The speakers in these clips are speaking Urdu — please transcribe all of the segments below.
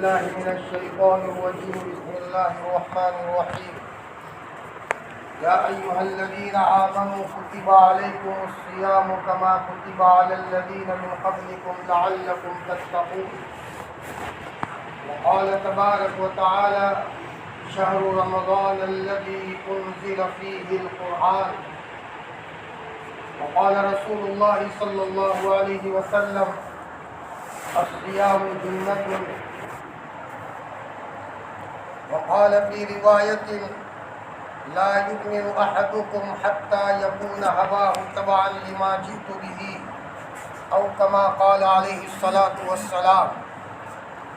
بالله من الشيطان الرجيم. بسم الله الرحمن الرحيم. يا أيها الذين آمنوا كتب عليكم الصيام كما كتب على الذين من قبلكم لعلكم تتقون. وقال تبارك وتعالى: شهر رمضان الذي أنزل فيه القرآن. وقال رسول الله صلى الله عليه وسلم: الصيام جنة. وقال في رواية: لا يؤمن أحدكم حتى يكون هواه تبعا لما جئت به، أو كما قال عليه الصلاة والسلام.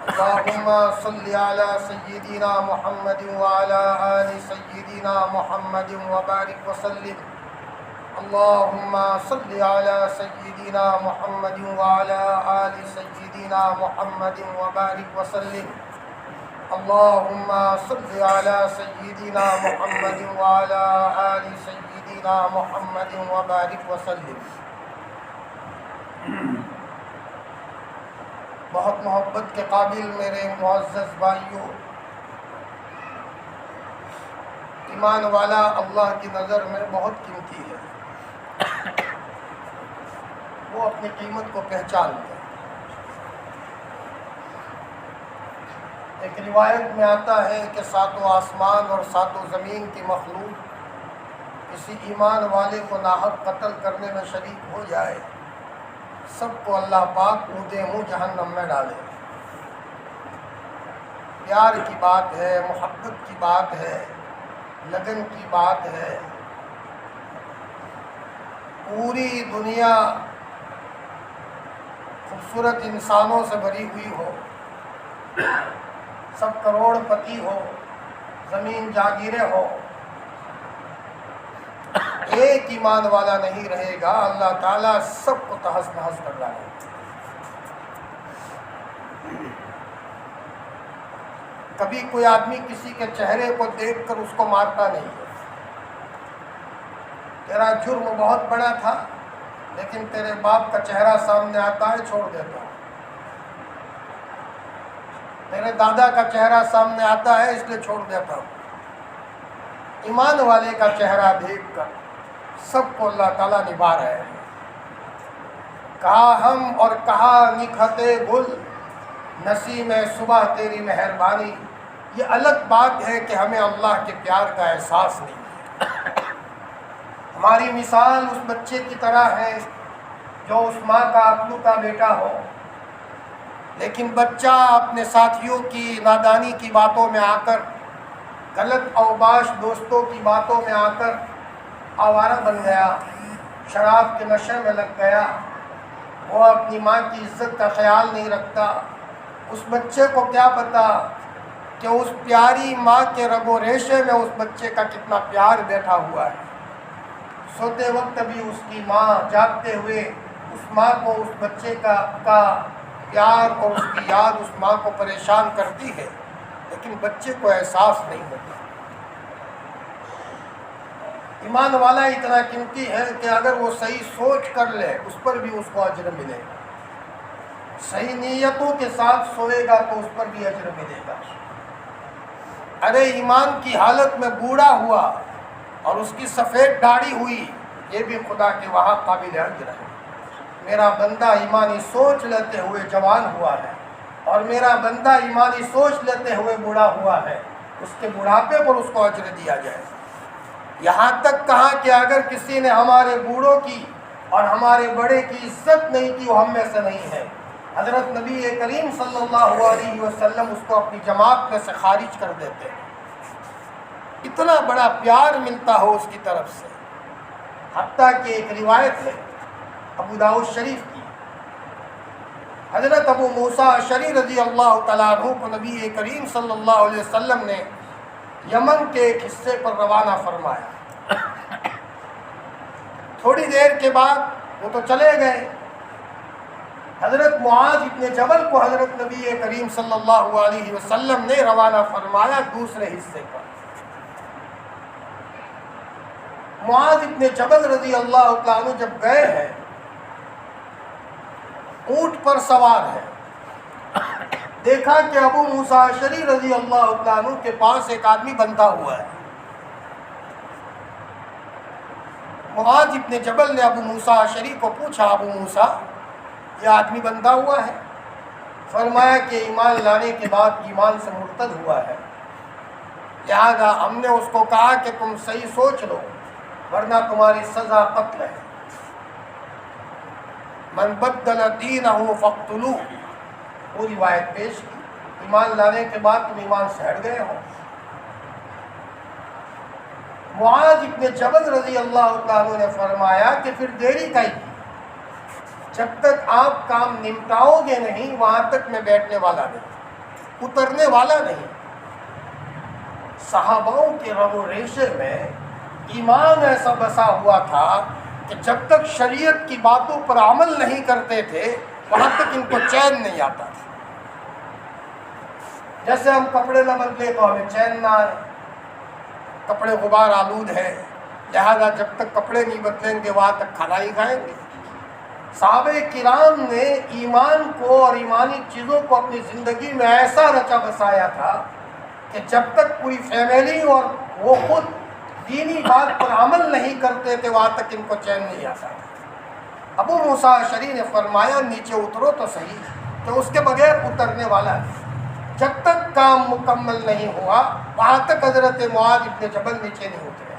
اللهم صل على سيدنا محمد وعلى آل سيدنا محمد وبارك وسلم. اللهم صل على سيدنا محمد وعلى آل سيدنا محمد وبارك وسلم. اللهم صل على سيدنا محمد وعلى آل سيدنا محمد وبارك وسلم. بہت محبت کے قابل میرے معزز بھائیوں، ایمان والا اللہ کی نظر میں بہت قیمتی ہے، وہ اپنی قیمت کو پہچان لے۔ ایک روایت میں آتا ہے کہ ساتوں آسمان اور ساتوں زمین کی مخلوق کسی ایمان والے کو ناحق قتل کرنے میں شریک ہو جائے، سب کو اللہ پاک اودے منہ جہنم میں ڈالے۔ پیار کی بات ہے، محبت کی بات ہے، لگن کی بات ہے۔ پوری دنیا خوبصورت انسانوں سے بھری ہوئی ہو، سب کروڑ پتی ہو، زمین جاگیریں ہو، ایک ایمان والا نہیں رہے گا، اللہ تعالیٰ سب کو تہس نہس کر ڈالے گا۔ کبھی کوئی آدمی کسی کے چہرے کو دیکھ کر اس کو مارتا نہیں ہے۔ تیرا جرم بہت بڑا تھا، لیکن تیرے باپ کا چہرہ سامنے آتا ہے، چھوڑ دیتا ہوں۔ تیرے دادا کا چہرہ سامنے آتا ہے، اس لیے چھوڑ دیتا ہوں۔ ایمان والے کا چہرہ دیکھ کر سب کو اللہ تعالیٰ نبھا رہے ہیں۔ کہا ہم اور کہا نکھتے گل، نسیم صبح تیری مہربانی۔ یہ الگ بات ہے کہ ہمیں اللہ کے پیار کا احساس نہیں ہے۔ ہماری مثال اس بچے کی طرح ہے جو اس ماں کا اپلو کا بیٹا ہو، لیکن بچہ اپنے ساتھیوں کی نادانی کی باتوں میں آ کر، غلط اوباش دوستوں کی باتوں میں آ کر آوارہ بن گیا، شراب کے نشے میں لگ گیا، وہ اپنی ماں کی عزت کا خیال نہیں رکھتا۔ اس بچے کو کیا پتا کہ اس پیاری ماں کے رگ و ریشے میں اس بچے کا کتنا پیار بیٹھا ہوا ہے۔ سوتے وقت بھی اس کی ماں، جاگتے ہوئے اس ماں کو اس بچے کا پیار اور اس کی یاد اس ماں کو پریشان کرتی ہے، لیکن بچے کو احساس نہیں ہوتا۔ ایمان والا اتنا قیمتی ہے کہ اگر وہ صحیح سوچ کر لے، اس پر بھی اس کو اجر ملے گا۔ صحیح نیتوں کے ساتھ سوئے گا تو اس پر بھی اجر ملے گا۔ ارے ایمان کی حالت میں بوڑھا ہوا اور اس کی سفید داڑھی ہوئی، یہ بھی خدا کے وہاں قابل اجر ہے۔ میرا بندہ ایمانی سوچ لیتے ہوئے جوان ہوا ہے، اور میرا بندہ ایمانی سوچ لیتے ہوئے بوڑھا ہوا ہے، اس کے بڑھاپے پر اس کو اجر دیا جائے۔ یہاں تک کہا کہ اگر کسی نے ہمارے بوڑھوں کی اور ہمارے بڑے کی عزت نہیں کی، وہ ہم میں سے نہیں ہے۔ حضرت نبی کریم صلی اللہ علیہ وسلم اس کو اپنی جماعت میں سے خارج کر دیتے ہیں۔ اتنا بڑا پیار ملتا ہو اس کی طرف سے۔ حتیٰ کہ ایک روایت ہے ابو داؤد شریف کی، حضرت ابو موسیٰ اشعری رضی اللہ تعالیٰ عنہ کو نبی کریم صلی اللہ علیہ وسلم نے یمن کے ایک حصے پر روانہ فرمایا۔ تھوڑی دیر کے بعد وہ تو چلے گئے، حضرت معاذ ابن جبل کو حضرت نبی کریم صلی اللہ علیہ وسلم نے روانہ فرمایا دوسرے حصے پر۔ معاذ ابن جبل رضی اللہ تعالیٰ عنہ جب گئے ہیں، اونٹ پر سوار ہے، دیکھا کہ ابو موسیٰ اشعری رضی اللہ تعالیٰ عنہ کے پاس ایک آدمی بندھا ہوا ہے۔ معاذ ابن جبل نے ابو موسیٰ اشعری کو پوچھا، ابو موسیٰ یہ آدمی بندھا ہوا ہے؟ فرمایا کہ ایمان لانے کے بعد ایمان سے مرتد ہوا ہے، لہذا ہم نے اس کو کہا کہ تم صحیح سوچ لو ورنہ تمہاری سزا قتل ہے۔ من بدل دینہ فاقتلوہ، وہ روایت پیش کی، ایمان لانے کے بعد تم ایمان سے ہٹ گئے ہو۔ معاذ ابن جبل رضی اللہ تعالیٰ نے فرمایا کہ پھر دیری کا ہی کی، جب تک آپ کام نمٹاؤ گے نہیں وہاں تک میں بیٹھنے والا نہیں، اترنے والا نہیں۔ صحاباؤں کے رگ و ریشے میں ایمان ایسا بسا ہوا تھا کہ جب تک شریعت کی باتوں پر عمل نہیں کرتے تھے وہاں تک ان کو چین نہیں آتا تھا۔ جیسے ہم کپڑے نہ بدلے تو ہمیں چین نہ آئے، کپڑے غبار آلود ہے، لہذا جب تک کپڑے نہیں بدلیں گے وہاں تک کھانا ہی کھائیں گے۔ صحابہ کرام نے ایمان کو اور ایمانی چیزوں کو اپنی زندگی میں ایسا رچا بسایا تھا کہ جب تک پوری فیملی اور وہ خود دینی بات پر عمل نہیں کرتے تھے وہاں تک ان کو چین نہیں آتا تھا۔ ابو موسیٰ اشعری نے فرمایا نیچے اترو تو صحیح، کہ اس کے بغیر اترنے والا نہیں۔ جب تک کام مکمل نہیں ہوا وہاں تک حضرت معاذ ابن جبل نیچے نہیں اترے۔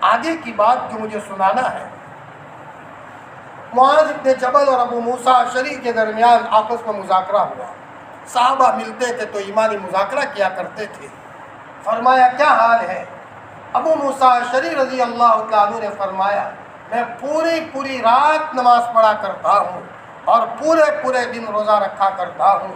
آگے کی بات جو مجھے سنانا ہے، معاذ ابن جبل اور ابو موسیٰ اشعری کے درمیان آپس میں مذاکرہ ہوا۔ صحابہ ملتے تھے تو ایمانی مذاکرہ کیا کرتے تھے۔ فرمایا کیا حال ہے؟ ابو موسیٰ اشعری رضی اللہ تعالیٰ عنہ نے فرمایا میں پوری رات نماز پڑھا کرتا ہوں اور پورے دن روزہ رکھا کرتا ہوں۔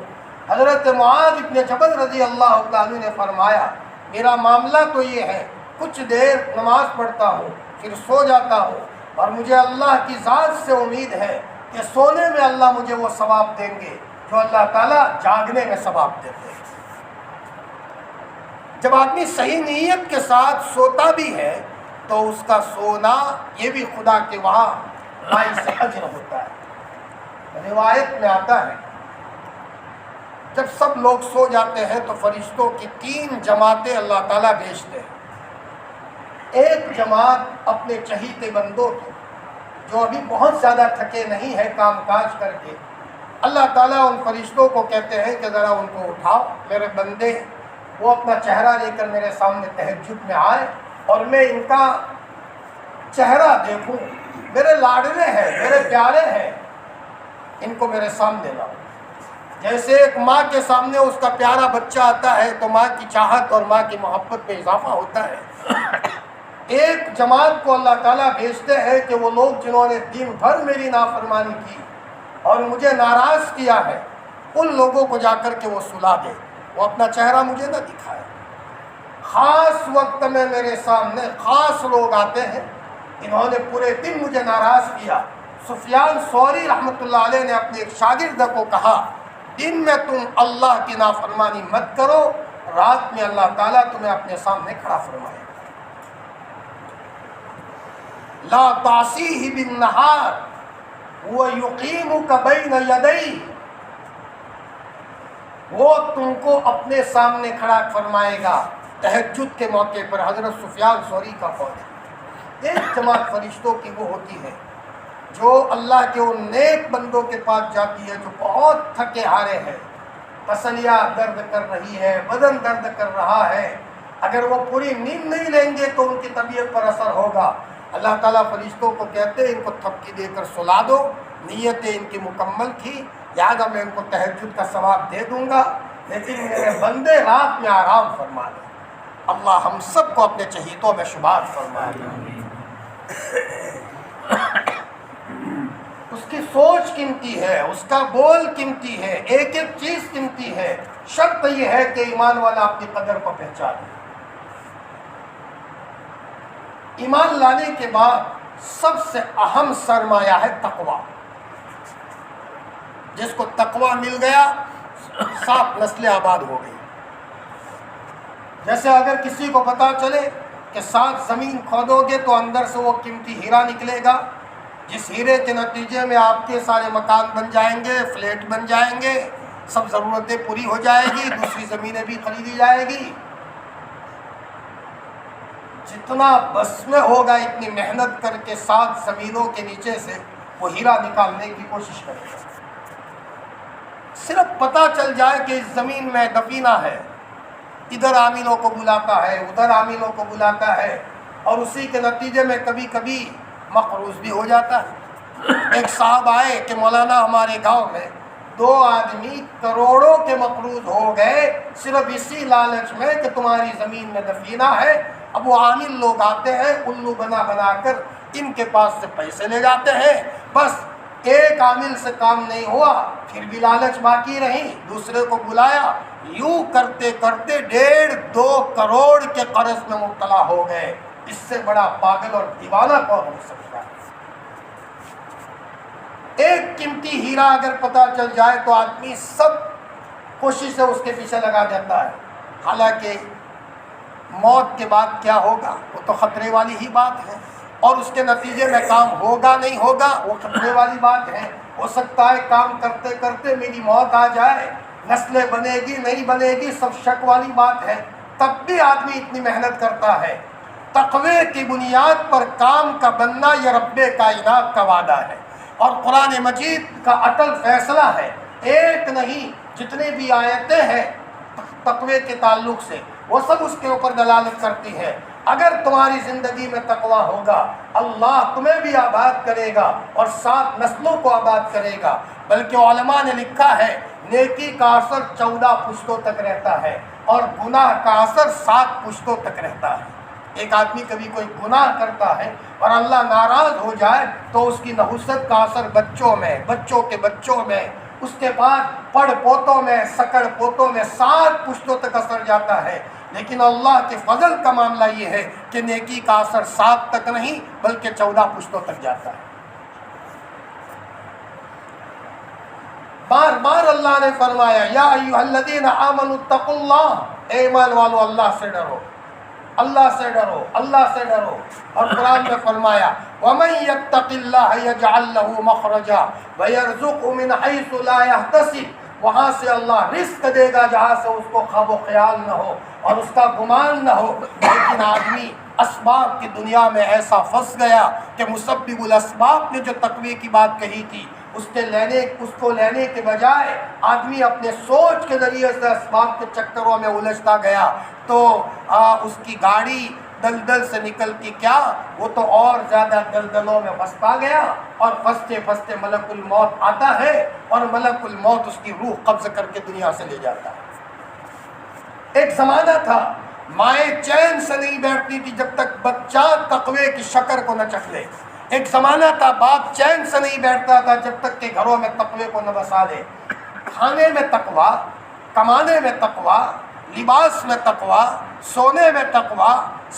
حضرت معاذ ابن جبل رضی اللہ تعالیٰ عنہ نے فرمایا میرا معاملہ تو یہ ہے، کچھ دیر نماز پڑھتا ہوں پھر سو جاتا ہوں، اور مجھے اللہ کی ذات سے امید ہے کہ سونے میں اللہ مجھے وہ ثواب دیں گے جو اللہ تعالیٰ جاگنے میں ثواب دیتے ہیں۔ جب آدمی صحیح نیت کے ساتھ سوتا بھی ہے تو اس کا سونا یہ بھی خدا کے وہاں باعث اجر ہوتا ہے۔ روایت میں آتا ہے جب سب لوگ سو جاتے ہیں تو فرشتوں کی 3 جماعتیں اللہ تعالیٰ بھیجتے ہیں۔ ایک جماعت اپنے چہیتے بندوں کو جو ابھی بہت زیادہ تھکے نہیں ہیں کام کاج کر کے، اللہ تعالیٰ ان فرشتوں کو کہتے ہیں کہ ذرا ان کو اٹھاؤ میرے بندے، وہ اپنا چہرہ لے کر میرے سامنے تہجد میں آئے اور میں ان کا چہرہ دیکھوں، میرے لاڈلے ہیں میرے پیارے ہیں، ان کو میرے سامنے لاؤ۔ جیسے ایک ماں کے سامنے اس کا پیارا بچہ آتا ہے تو ماں کی چاہت اور ماں کی محبت میں اضافہ ہوتا ہے۔ ایک جماعت کو اللہ تعالیٰ بھیجتے ہیں کہ وہ لوگ جنہوں نے دن بھر میری نافرمانی کی اور مجھے ناراض کیا ہے ان لوگوں کو جا کر کے وہ سلا دے، وہ اپنا چہرہ مجھے نہ دکھائے۔ خاص وقت میں میرے سامنے خاص لوگ آتے ہیں، انہوں نے پورے دن مجھے ناراض کیا۔ سفیان ثوری رحمۃ اللہ علیہ نے اپنے ایک شاگرد کو کہا دن میں تم اللہ کی نافرمانی مت کرو، رات میں اللہ تعالیٰ تمہیں اپنے سامنے کھڑا فرمائے۔ لا تعصیہ بالنہار ویقیمک بین یدیہ، وہ تم کو اپنے سامنے کھڑا فرمائے گا تہجد کے موقع پر۔ حضرت سفیان ثوری کا قول ہے۔ ایک جماعت فرشتوں کی وہ ہوتی ہے جو اللہ کے ان نیک بندوں کے پاس جاتی ہے جو بہت تھکے ہارے ہیں، تسلیہ درد کر رہی ہے، بدن درد کر رہا ہے، اگر وہ پوری نیند نہیں لیں گے تو ان کی طبیعت پر اثر ہوگا۔ اللہ تعالیٰ فرشتوں کو کہتے ہیں ان کو تھپکی دے کر سلا دو، نیتیں ان کی مکمل تھی، لہٰذا میں ان کو تہجد کا ثواب دے دوں گا، لیکن میرے بندے رات میں آرام فرما لیں۔ اللہ ہم سب کو اپنے چہیتوں میں شمار فرمائے۔ اس کی سوچ قیمتی ہے، اس کا بول قیمتی ہے، ایک ایک چیز قیمتی ہے۔ شرط یہ ہے کہ ایمان والا اپنی قدر کو پہچانے۔ ایمان لانے کے بعد سب سے اہم سرمایہ ہے تقویٰ۔ جس کو تقویٰ مل گیا 7 نسلیں آباد ہو گئی۔ جیسے اگر کسی کو پتا چلے کہ 7 زمین کھودو گے تو اندر سے وہ قیمتی ہیرا نکلے گا، جس ہیرے کے نتیجے میں آپ کے سارے مکان بن جائیں گے، فلیٹ بن جائیں گے، سب ضرورتیں پوری ہو جائے گی، دوسری زمینیں بھی خریدی جائے گی. جتنا بس میں ہوگا اتنی محنت کر کے 7 زمینوں کے نیچے سے وہ ہیرا نکالنے کی کوشش کرے گا. صرف پتہ چل جائے کہ اس زمین میں دفینہ ہے، ادھر عاملوں کو بلاتا ہے، ادھر عاملوں کو بلاتا ہے، اور اسی کے نتیجے میں کبھی کبھی مقروض بھی ہو جاتا ہے. ایک صاحب آئے کہ مولانا ہمارے گاؤں میں 2 آدمی کروڑوں کے مقروض ہو گئے صرف اسی لالچ میں کہ تمہاری زمین میں دفینہ ہے. اب وہ عامل لوگ آتے ہیں الو بنا بنا کر ان کے پاس سے پیسے لے جاتے ہیں. بس ایک عامل سے کام نہیں ہوا، پھر بھی لالچ باقی رہی، دوسرے کو بلایا، یوں کرتے کرتے 1.5-2 کروڑ کے قرض میں مبتلا ہو گئے. اس سے بڑا پاگل اور دیوانہ کون ہو سکتا ہے؟ ایک قیمتی ہیرا اگر پتہ چل جائے تو آدمی سب کوشش سے اس کے پیچھے لگا دیتا ہے. حالانکہ موت کے بعد کیا ہوگا وہ تو خطرے والی ہی بات ہے، اور اس کے نتیجے میں کام ہوگا نہیں ہوگا وہ خطرے والی بات ہے. ہو سکتا ہے کام کرتے کرتے میری موت آ جائے، نسلیں بنے گی نہیں بنے گی سب شک والی بات ہے، تب بھی آدمی اتنی محنت کرتا ہے. تقوی کی بنیاد پر کام کا بننا یہ رب کائنات کا وعدہ ہے، اور قرآن مجید کا اٹل فیصلہ ہے. ایک نہیں جتنی بھی آیتیں ہیں تقوی کے تعلق سے وہ سب اس کے اوپر دلالت کرتی ہے. اگر تمہاری زندگی میں تقوی ہوگا اللہ تمہیں بھی آباد کرے گا اور 7 نسلوں کو آباد کرے گا. بلکہ علماء نے لکھا ہے نیکی کا اثر 14 پشتوں تک رہتا ہے اور گناہ کا اثر 7 پشتوں تک رہتا ہے. ایک آدمی کبھی کوئی گناہ کرتا ہے اور اللہ ناراض ہو جائے تو اس کی نحوست کا اثر بچوں میں، بچوں کے بچوں میں، اس کے بعد پڑ پوتوں میں، سکڑ پوتوں میں 7 پشتوں تک اثر جاتا ہے. لیکن اللہ کے فضل کا معاملہ یہ ہے کہ نیکی کا اثر 7 تک نہیں بلکہ 14 پشتوں تک جاتا ہے. بار بار اللہ نے فرمایا یا ایھا الذین آمنوا اتقوا اللہ، اے ایمان والو اللہ سے ڈرو، اللہ سے ڈرو، اللہ سے ڈرو. اور قرآن میں فرمایا وَمَن يَتَّقِ اللَّهَ يَجْعَلْ لَهُ مَخْرَجًا وَيَرْزُقْهُ مِنْ حَيْثُ لَا يَحْتَسِبُ. وہاں سے اللہ رزق دے گا جہاں سے اس کو خواب و خیال نہ ہو اور اس کا گمان نہ ہو. لیکن آدمی اسباب کی دنیا میں ایسا پھنس گیا کہ مسبب الاسباب نے جو تقوی کی بات کہی تھی اس کو لینے کے بجائے آدمی اپنے سوچ کے ذریعے سے اسباب کے چکروں میں الجھتا گیا تو اس کی گاڑی دلدل سے نکلتی کیا وہ تو اور زیادہ دلدلوں میں پھنستا گیا. اور پھنستے پھنستے ملک الموت آتا ہے اور ملک الموت اس کی روح قبض کر کے دنیا سے لے جاتا ہے. ایک زمانہ تھا مائیں چین سے نہیں بیٹھتی تھی جب تک بچہ تقوی کی شکر کو نہ چکھ لے. ایک زمانہ تھا باپ چین سے نہیں بیٹھتا تھا جب تک کہ گھروں میں تقوی کو نہ بسا لے. کھانے میں تقوی، کمانے میں تقوی، لباس میں تقوی، سونے میں تقوی،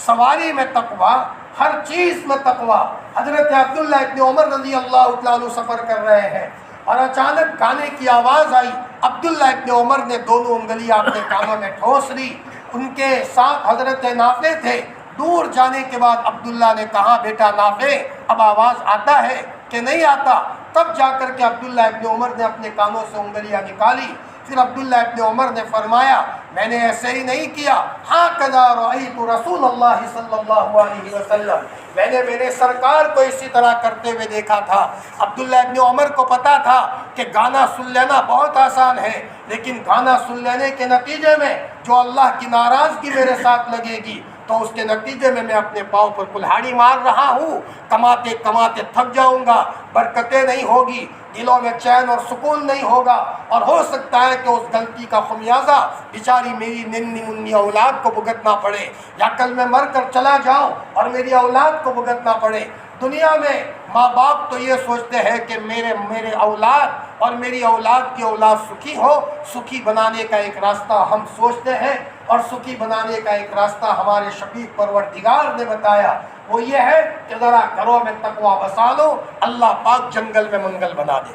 سواری میں تقوی، ہر چیز میں تقوی. حضرت عبداللہ ابن عمر رضی اللہ تعالیٰ عنہ سفر کر رہے ہیں اور اچانک گانے کی آواز آئی. عبداللہ ابن عمر نے دونوں انگلیاں اپنے کانوں میں ٹھوس لی. ان کے ساتھ حضرت نافع تھے. دور جانے کے بعد عبداللہ نے کہا بیٹا نافع اب آواز آتا ہے کہ نہیں آتا؟ تب جا کر کے عبداللہ ابن عمر نے اپنے کانوں سے انگلیاں نکالی. پھر عبداللہ ابن عمر نے فرمایا میں نے ایسے ہی نہیں کیا، ہاکذا رأیت رسول اللہ صلی اللہ علیہ وسلم، میں نے میرے سرکار کو اسی طرح کرتے ہوئے دیکھا تھا. عبداللہ ابن عمر کو پتا تھا کہ گانا سن لینا بہت آسان ہے لیکن گانا سن لینے کے نتیجے میں جو اللہ کی ناراضگی میرے ساتھ لگے گی تو اس کے نتیجے میں اپنے پاؤں پر کلہاڑی مار رہا ہوں. کماتے کماتے تھک جاؤں گا، برکتیں نہیں ہوگی، دلوں میں چین اور سکون نہیں ہوگا، اور ہو سکتا ہے کہ اس غلطی کا خمیازہ بیچاری میری ننھی منی اولاد کو بھگتنا پڑے، یا کل میں مر کر چلا جاؤں اور میری اولاد کو بھگتنا پڑے. دنیا میں ماں باپ تو یہ سوچتے ہیں کہ میرے اولاد اور میری اولاد کی اولاد سکھی ہو. سکھی بنانے کا ایک راستہ ہم سوچتے ہیں اور سکھی بنانے کا ایک راستہ ہمارے شفیق پروردگار نے بتایا. وہ یہ ہے کہ ذرا گھروں میں تقوی بسا لو، اللہ پاک جنگل میں منگل بنا دے.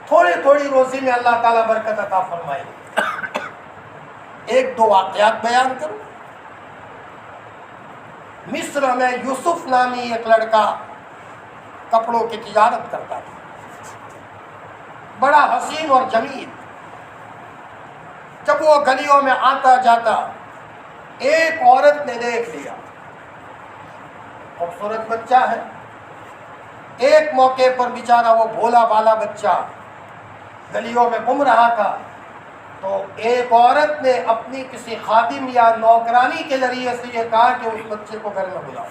تھوڑی تھوڑی روزی میں اللہ تعالیٰ برکت عطا فرمائے. 1-2 واقعات بیان کروں. مصر میں یوسف نامی ایک لڑکا کپڑوں کی تجارت کرتا تھا. بڑا حسین اور جمیل. جب وہ گلیوں میں آتا جاتا ایک عورت نے دیکھ لیا، خوبصورت بچہ ہے. ایک موقع پر بیچارہ وہ بھولا بالا بچہ گلیوں میں گھوم رہا تھا، تو ایک عورت نے اپنی کسی خادم یا نوکرانی کے ذریعے سے یہ کہا کہ اس بچے کو گھر میں بلاؤ.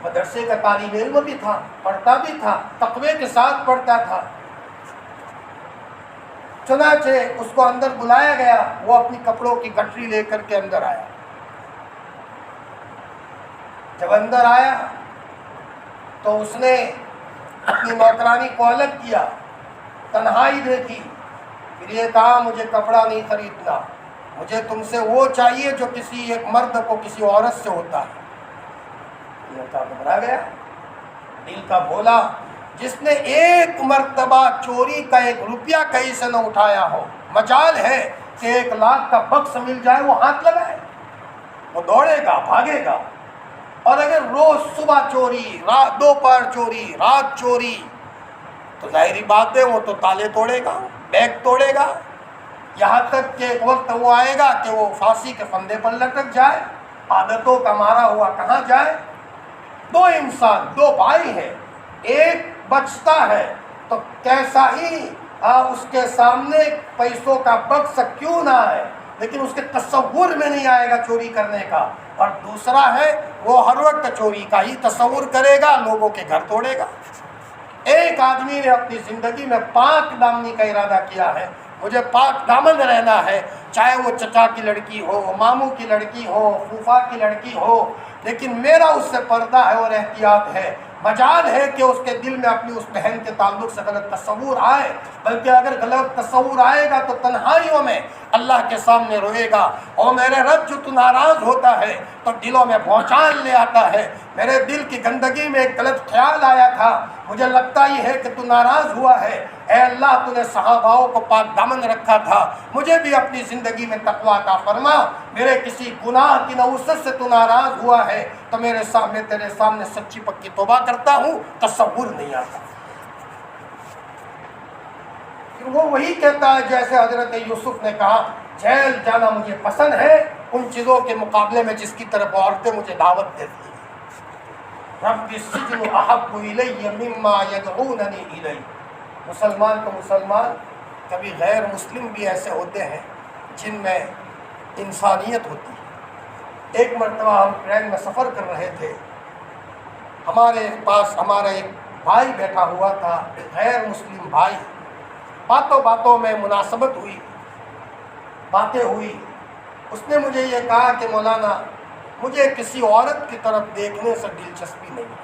مدرسے کا طالب علم بھی تھا، پڑھتا بھی تھا، تقوی کے ساتھ پڑھتا تھا. چنانچہ اس کو اندر بلایا گیا. وہ اپنی کپڑوں کی گٹری لے کر کے اندر آیا. جب اندر آیا تو اس نے اپنی نوکرانی کو الگ کیا، تنہائی دیکھی، پھر یہ کہا مجھے کپڑا نہیں خریدنا، مجھے تم سے وہ چاہیے جو کسی ایک مرد کو کسی عورت سے ہوتا ہے. لڑکا گھبرا گیا. دل کا بھولا جس نے ایک مرتبہ چوری کا 1 روپیہ کہیں سے نہ اٹھایا ہو، مجال ہے کہ 1 لاکھ کا بکس مل جائے وہ ہاتھ لگائے، وہ دوڑے گا، بھاگے گا. اور اگر روز صبح چوری، رات دوپہر چوری، رات چوری، تو ظاہری بات ہے وہ تو تالے توڑے گا، بیگ توڑے گا، یہاں تک کہ ایک وقت وہ آئے گا کہ وہ پھانسی کے پھندے پر لٹک جائے. عادتوں کا مارا ہوا کہاں جائے. 2 انسان، 2 بھائی ہیں، ایک بچتا ہے تو کیسا ہی اس کے سامنے پیسوں کا بکس کیوں نہ آئے، لیکن اس کے تصور میں نہیں آئے گا چوری کرنے کا. اور دوسرا ہے وہ ہر وقت چوری کا ہی تصور کرے گا، لوگوں کے گھر توڑے گا. ایک آدمی نے اپنی زندگی میں پاک دامنی کا ارادہ کیا ہے، مجھے پاک دامن رہنا ہے، چاہے وہ چچا کی لڑکی ہو، ماموں کی لڑکی ہو، پھوپھا کی لڑکی ہو، لیکن میرا اس سے پردہ ہے اور احتیاط ہے. مجال ہے کہ اس کے دل میں اپنی اس بہن کے تعلق سے غلط تصور آئے، بلکہ اگر غلط تصور آئے گا تو تنہائیوں میں اللہ کے سامنے روئے گا. اور میرے رب جو تو ناراض ہوتا ہے تو دلوں میں بھونچال لے آتا ہے. میرے دل کی گندگی میں ایک غلط خیال آیا تھا، مجھے لگتا ہی ہے کہ تو ناراض ہوا ہے. اے اللہ تو نے صحاباؤں کو پاک دامن رکھا تھا، مجھے بھی اپنی زندگی میں تقویٰ عطا فرما. میرے کسی گناہ کی نوست سے تو ناراض ہوا ہے تو میرے سامنے تیرے سامنے سچی پکی توبہ کرتا ہوں، تصور نہیں آتا. پھر وہ وہی کہتا ہے جیسے حضرت یوسف نے کہا جیل جانا مجھے پسند ہے ان چیزوں کے مقابلے میں جس کی طرف عورتیں مجھے دعوت دیتی ہیں. رب السجن احب الی مما یدعوننی الی. مسلمان تو مسلمان، کبھی غیر مسلم بھی ایسے ہوتے ہیں جن میں انسانیت ہوتی ہے. ایک مرتبہ ہم ٹرین میں سفر کر رہے تھے، ہمارے پاس ہمارا ایک بھائی بیٹھا ہوا تھا، غیر مسلم بھائی. باتوں باتوں میں مناسبت ہوئی، باتیں ہوئی. اس نے مجھے یہ کہا کہ مولانا مجھے کسی عورت کی طرف دیکھنے سے دلچسپی نہیں ہے.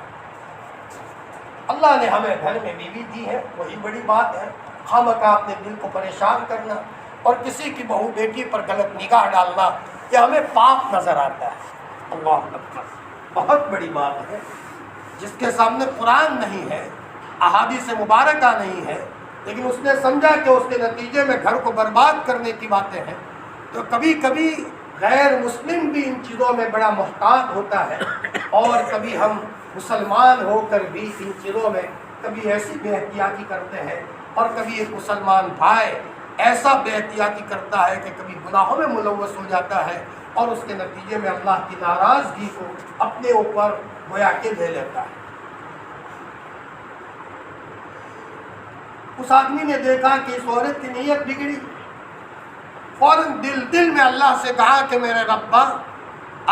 اللہ نے ہمیں گھر میں بیوی دی ہے، وہی بڑی بات ہے. خامخواہ اپنے دل کو پریشان کرنا اور کسی کی بہو بیٹی پر غلط نگاہ ڈالنا یہ ہمیں پاپ نظر آتا ہے. اللہ اکبر، بہت بڑی بات ہے. جس کے سامنے قرآن نہیں ہے، احادیث مبارکہ نہیں ہے، لیکن اس نے سمجھا کہ اس کے نتیجے میں گھر کو برباد کرنے کی باتیں ہیں، تو کبھی کبھی غیر مسلم بھی ان چیزوں میں بڑا محتاط ہوتا ہے. اور کبھی ہم مسلمان ہو کر بھی ان چیزوں میں کبھی ایسی بے احتیاطی کرتے ہیں، اور کبھی ایک مسلمان بھائی ایسا بے احتیاطی کرتا ہے کہ کبھی گناہوں میں ملوث ہو جاتا ہے اور اس کے نتیجے میں اللہ کی ناراضگی کو اپنے اوپر گویا کے لے لیتا ہے. اس آدمی نے دیکھا کہ اس عورت کی نیت بگڑی، فوراً دل میں اللہ سے کہا کہ میرے ربا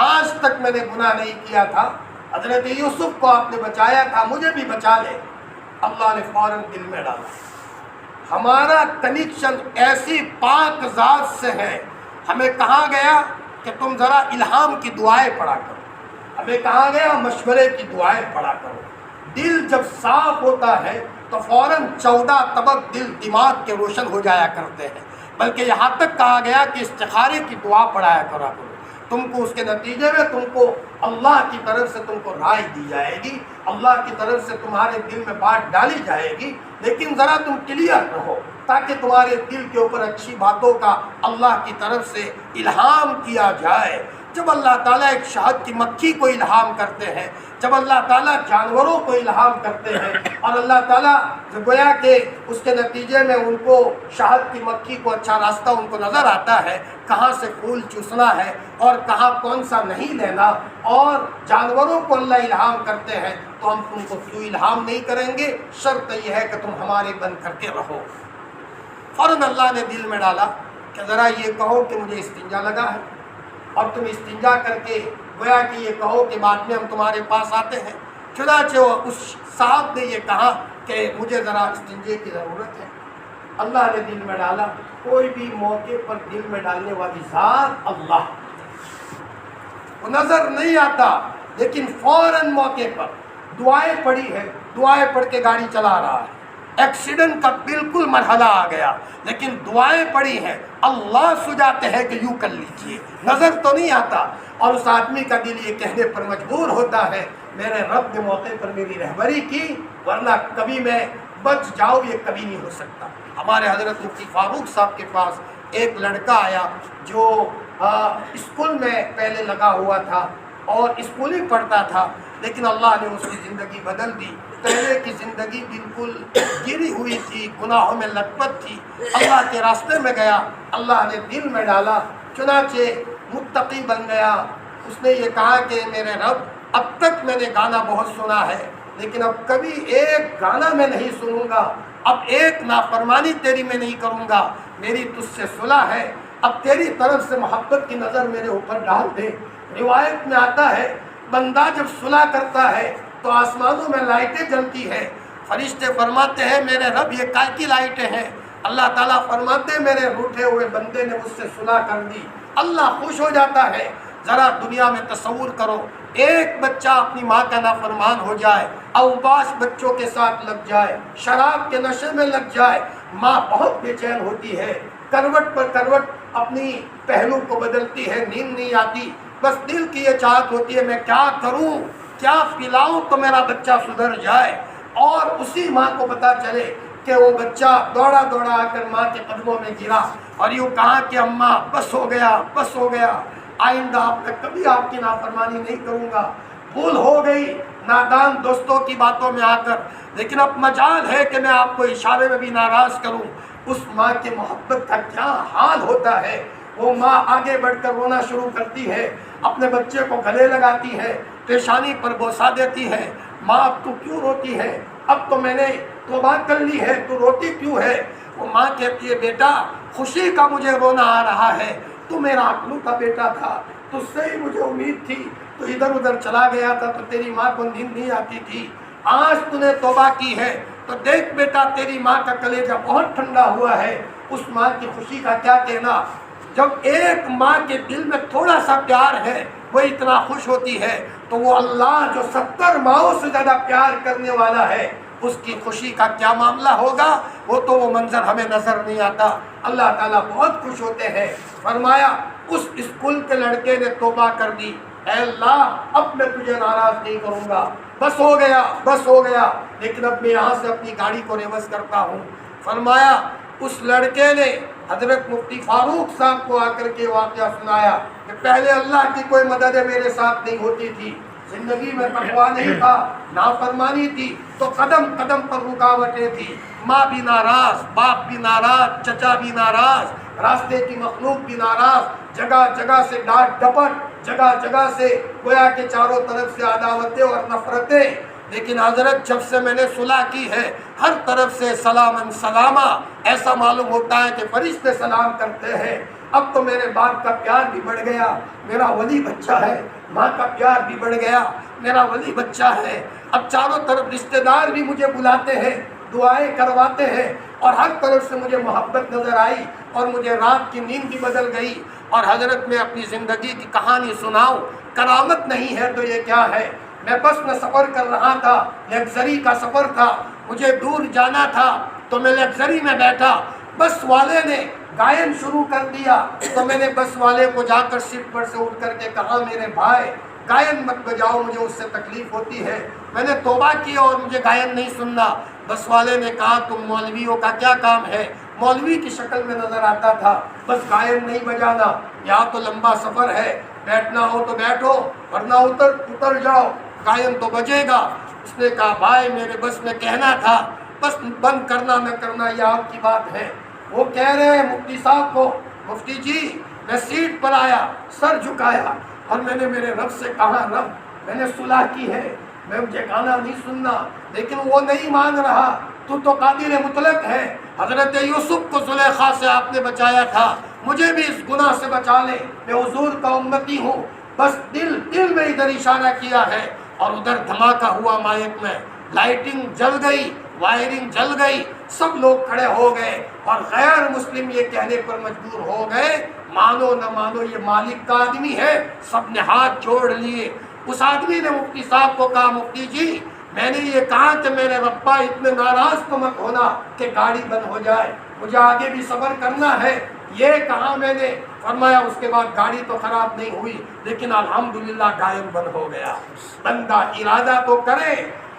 آج تک میں نے گناہ نہیں کیا تھا، حضرت یوسف کو آپ نے بچایا تھا، مجھے بھی بچا لے. اللہ نے فوراً دل میں ڈالا. ہمارا کنیکشن ایسی پاک ذات سے ہے. ہمیں کہا گیا کہ تم ذرا الہام کی دعائیں پڑھا کرو، ہمیں کہا گیا مشورے کی دعائیں پڑھا کرو. دل جب صاف ہوتا ہے تو فوراً 14 طبق دل دماغ کے روشن ہو جایا کرتے ہیں. بلکہ یہاں تک کہا گیا کہ استخارے کی دعا پڑھایا کرا کرو. تم کو اس کے نتیجے میں تم کو اللہ کی طرف سے تم کو رائے دی جائے گی، اللہ کی طرف سے تمہارے دل میں بات ڈالی جائے گی. لیکن ذرا تم کلیئر رہو تاکہ تمہارے دل کے اوپر اچھی باتوں کا اللہ کی طرف سے الہام کیا جائے. جب اللہ تعالیٰ ایک شہد کی مکھی کو الہام کرتے ہیں، جب اللہ تعالیٰ جانوروں کو الہام کرتے ہیں، اور اللہ تعالیٰ گویا کہ اس کے نتیجے میں ان کو شہد کی مکھی کو اچھا راستہ ان کو نظر آتا ہے، کہاں سے پھول چوسنا ہے اور کہاں کون سا نہیں لینا، اور جانوروں کو اللہ الہام کرتے ہیں، تو ہم تم کو کیوں الہام نہیں کریں گے؟ شرط یہ ہے کہ تم ہمارے بن کر کے رہو۔ فوراً اللہ نے دل میں ڈالا کہ ذرا یہ کہو کہ مجھے استنجا لگا ہے، اور تم استنجا کر کے گویا کہ یہ کہو کہ بعد میں ہم تمہارے پاس آتے ہیں۔ چنانچہ اس صاحب نے یہ کہا کہ مجھے ذرا استنجے کی ضرورت ہے۔ اللہ نے دل میں ڈالا، کوئی بھی موقع پر دل میں ڈالنے والی ذات اللہ، وہ نظر نہیں آتا، لیکن فوراً موقع پر دعائیں پڑھی ہے، دعائیں پڑھ کے گاڑی چلا رہا ہے، ایکسیڈنٹ کا بالکل مرحلہ آ گیا، لیکن دعائیں پڑھی ہیں، اللہ سجاتے ہیں کہ یوں کر لیجئے، نظر تو نہیں آتا، اور اس آدمی کا دل یہ کہنے پر مجبور ہوتا ہے میرے رب نے موقع پر میری رہبری کی، ورنہ کبھی میں بچ جاؤں یہ کبھی نہیں ہو سکتا۔ ہمارے حضرت مفتی فاروق صاحب کے پاس ایک لڑکا آیا جو اسکول میں پہلے لگا ہوا تھا اور اسکول ہی پڑھتا تھا، لیکن اللہ نے اس کی زندگی بدل دی۔ پہلے کی زندگی بالکل گری ہوئی تھی، گناہوں میں لت پت تھی، اللہ کے راستے میں گیا، اللہ نے دل میں ڈالا، چنانچہ متقی بن گیا۔ اس نے یہ کہا کہ میرے رب، اب تک میں نے گانا بہت سنا ہے، لیکن اب کبھی ایک گانا میں نہیں سنوں گا، اب ایک نافرمانی تیری میں نہیں کروں گا، میری تجھ سے صلح ہے، اب تیری طرف سے محبت کی نظر میرے اوپر ڈال دے۔ روایت میں آتا ہے بندہ جب صلح کرتا ہے تو آسمانوں میں لائٹیں جلتی ہیں، فرشتے فرماتے ہیں میرے رب یہ کائے کی لائٹیں ہیں؟ اللہ تعالیٰ فرماتے ہیں میرے روٹھے ہوئے بندے نے مجھ سے صلح کر دی، اللہ خوش ہو جاتا ہے۔ ذرا دنیا میں تصور کرو، ایک بچہ اپنی ماں کا نافرمان ہو جائے، اوباش بچوں کے ساتھ لگ جائے، شراب کے نشے میں لگ جائے، ماں بہت بے چین ہوتی ہے، کروٹ پر کروٹ اپنی پہلو کو بدلتی ہے، نیند نہیں آتی، بس دل کی یہ چاہت ہوتی ہے میں کیا کروں، کیا پلاؤں تو میرا بچہ سدھر جائے۔ اور اسی ماں کو پتہ چلے کہ وہ بچہ دوڑا دوڑا آ کر ماں کے قدموں میں گرا اور یوں کہا کہ اماں بس ہو گیا، بس ہو گیا، آئندہ میں کبھی آپ کی نافرمانی نہیں کروں گا، بھول ہو گئی نادان دوستوں کی باتوں میں آ کر، لیکن اب مجال ہے کہ میں آپ کو اشارے میں بھی ناراض کروں۔ اس ماں کی محبت کا کیا حال ہوتا ہے، وہ ماں آگے بڑھ کر رونا شروع کرتی ہے، اپنے بچے کو گلے لگاتی ہے، پیشانی پر بوسہ دیتی ہے، ماں اب تو کیوں روتی ہے، اب تو میں نے توبہ کر لی ہے، تو روتی کیوں ہے؟ وہ ماں کہتی ہے بیٹا خوشی کا مجھے رونا آ رہا ہے، تو میرا عقلو کا بیٹا تھا، تجھ سے ہی مجھے امید تھی، تو ادھر ادھر چلا گیا تھا تو تیری ماں کو نیند نہیں آتی تھی، آج تو نے توبہ کی ہے تو دیکھ بیٹا تیری ماں کا کلیجہ بہت ٹھنڈا ہوا ہے۔ اس ماں کی خوشی کا کیا کہنا، جب ایک ماں کے دل میں تھوڑا سا پیار ہے وہ اتنا خوش ہوتی ہے، تو وہ اللہ جو 70 ماؤں سے زیادہ پیار کرنے والا ہے اس کی خوشی کا کیا معاملہ ہوگا، وہ تو وہ منظر ہمیں نظر نہیں آتا۔ اللہ تعالیٰ بہت خوش ہوتے ہیں۔ فرمایا اس اسکول کے لڑکے نے توبہ کر دی، اے اللہ اب میں تجھے ناراض نہیں کروں گا، بس ہو گیا، بس ہو گیا، لیکن اب میں یہاں سے اپنی گاڑی کو ریورس کرتا ہوں۔ فرمایا اس لڑکے نے حضرت مفتی فاروق صاحب کو آ کر کے واقعہ سنایا کہ پہلے اللہ کی کوئی مدد میرے ساتھ نہیں ہوتی تھی، زندگی میں تقویٰ نہیں تھا، نافرمانی تھی، تو قدم قدم پر رکاوٹیں تھی، ماں بھی ناراض، باپ بھی ناراض، چچا بھی ناراض، راستے کی مخلوق بھی ناراض، جگہ جگہ سے ڈانٹ ڈپٹ، جگہ جگہ سے گویا کہ چاروں طرف سے عداوتیں اور نفرتیں، لیکن حضرت جب سے میں نے صلح کی ہے ہر طرف سے سلامن سلامہ، ایسا معلوم ہوتا ہے کہ فرشتے سلام کرتے ہیں۔ اب تو میرے باپ کا پیار بھی بڑھ گیا، میرا ولی بچہ ہے، ماں کا پیار بھی بڑھ گیا، میرا ولی بچہ ہے، اب چاروں طرف رشتہ دار بھی مجھے بلاتے ہیں، دعائیں کرواتے ہیں، اور ہر طرف سے مجھے محبت نظر آئی اور مجھے رات کی نیند بھی بدل گئی۔ اور حضرت میں اپنی زندگی کی کہانی سناؤں، کرامت نہیں ہے تو یہ کیا ہے؟ میں بس میں سفر کر رہا تھا، لگژری کا سفر تھا، مجھے دور جانا تھا تو میں لگژری میں بیٹھا، بس والے نے گائن شروع کر دیا تو میں نے بس والے کو جا کر سیٹ پر سے اٹھ کر کے کہا میرے بھائی گائن مت بجاؤ، مجھے اس سے تکلیف ہوتی ہے، میں نے توبہ کی اور مجھے گائن نہیں سننا۔ بس والے نے کہا تم مولویوں کا کیا کام ہے؟ مولوی کی شکل میں نظر آتا تھا، بس گائن نہیں بجانا، یہاں تو لمبا سفر ہے، بیٹھنا ہو تو بیٹھو ورنہ اتر جاؤ، قائم تو بجے گا۔ اس نے کہا بھائی میرے بس میں کہنا تھا، بس بند کرنا نہ کرنا یہ آپ کی بات ہے۔ وہ کہہ رہے ہیں مفتی صاحب کو، مفتی جی میں سیٹ پر آیا، سر جھکایا اور میں نے میرے رب سے کہا رب میں نے صلح کی ہے، مجھے گانا نہیں سننا، لیکن وہ نہیں مان رہا، تو قادر مطلق ہے۔ حضرت یوسف کو زلیخا سے آپ نے بچایا تھا، مجھے بھی اس گناہ سے بچا لے، میں حضور کا امتی ہوں۔ بس دل میں ادھر اشارہ کیا ہے اور ادھر دھماکہ ہوا مائک میں، لائٹنگ جل گئی، وائرنگ جل گئی، سب لوگ کھڑے ہو گئے اور غیر مسلم یہ کہنے پر مجبور ہو گئے مانو نہ مانو یہ مالک کا آدمی ہے، سب نے ہاتھ جوڑ لیے۔ اس آدمی نے مفتی صاحب کو کہا مفتی جی میں نے یہ کہا کہ میرے ربا اتنے ناراض تو مت ہونا کہ گاڑی بند ہو جائے، مجھے آگے بھی صبر کرنا ہے، یہ کہا میں نے۔ فرمایا اس کے بعد گاڑی تو خراب نہیں ہوئی لیکن الحمدللہ گائن بند ہو گیا۔ بندہ ارادہ تو کرے،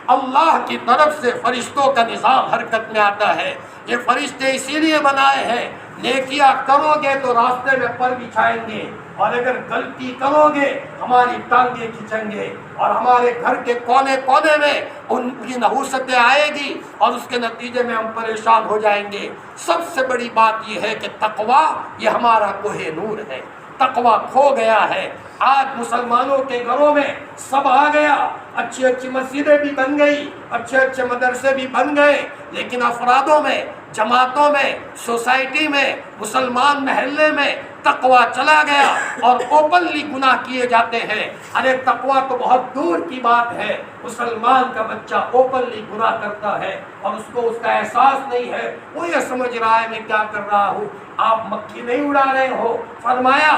اللہ کی طرف سے فرشتوں کا نظام حرکت میں آتا ہے۔ یہ فرشتے اسی لیے بنائے ہیں، نیکیاں کرو گے تو راستے میں پر بچھائیں گے، اور اگر غلطی کرو گے ہماری ٹانگیں کھینچیں گے اور ہمارے گھر کے کونے کونے میں ان کی نحوستیں آئے گی اور اس کے نتیجے میں ہم پریشان ہو جائیں گے۔ سب سے بڑی بات یہ ہے کہ تقویٰ یہ ہمارا کوہ نور ہے۔ تقویٰ کھو گیا ہے، آج مسلمانوں کے گھروں میں سب آ گیا، اچھی اچھی مسجدیں بھی بن گئی، اچھے اچھے مدرسے بھی بن گئے، لیکن افرادوں میں، جماعتوں میں، سوسائٹی میں، مسلمان محلے میں تقویٰ چلا گیا اور اوپنلی گناہ کیے جاتے ہیں۔ ارے تقویٰ تو بہت دور کی بات ہے، مسلمان کا بچہ اوپنلی گناہ کرتا ہے اور اس کو اس کا احساس نہیں ہے، وہ یہ سمجھ رہا ہے میں کیا کر رہا ہوں۔ آپ مکھی نہیں اڑا رہے ہو، فرمایا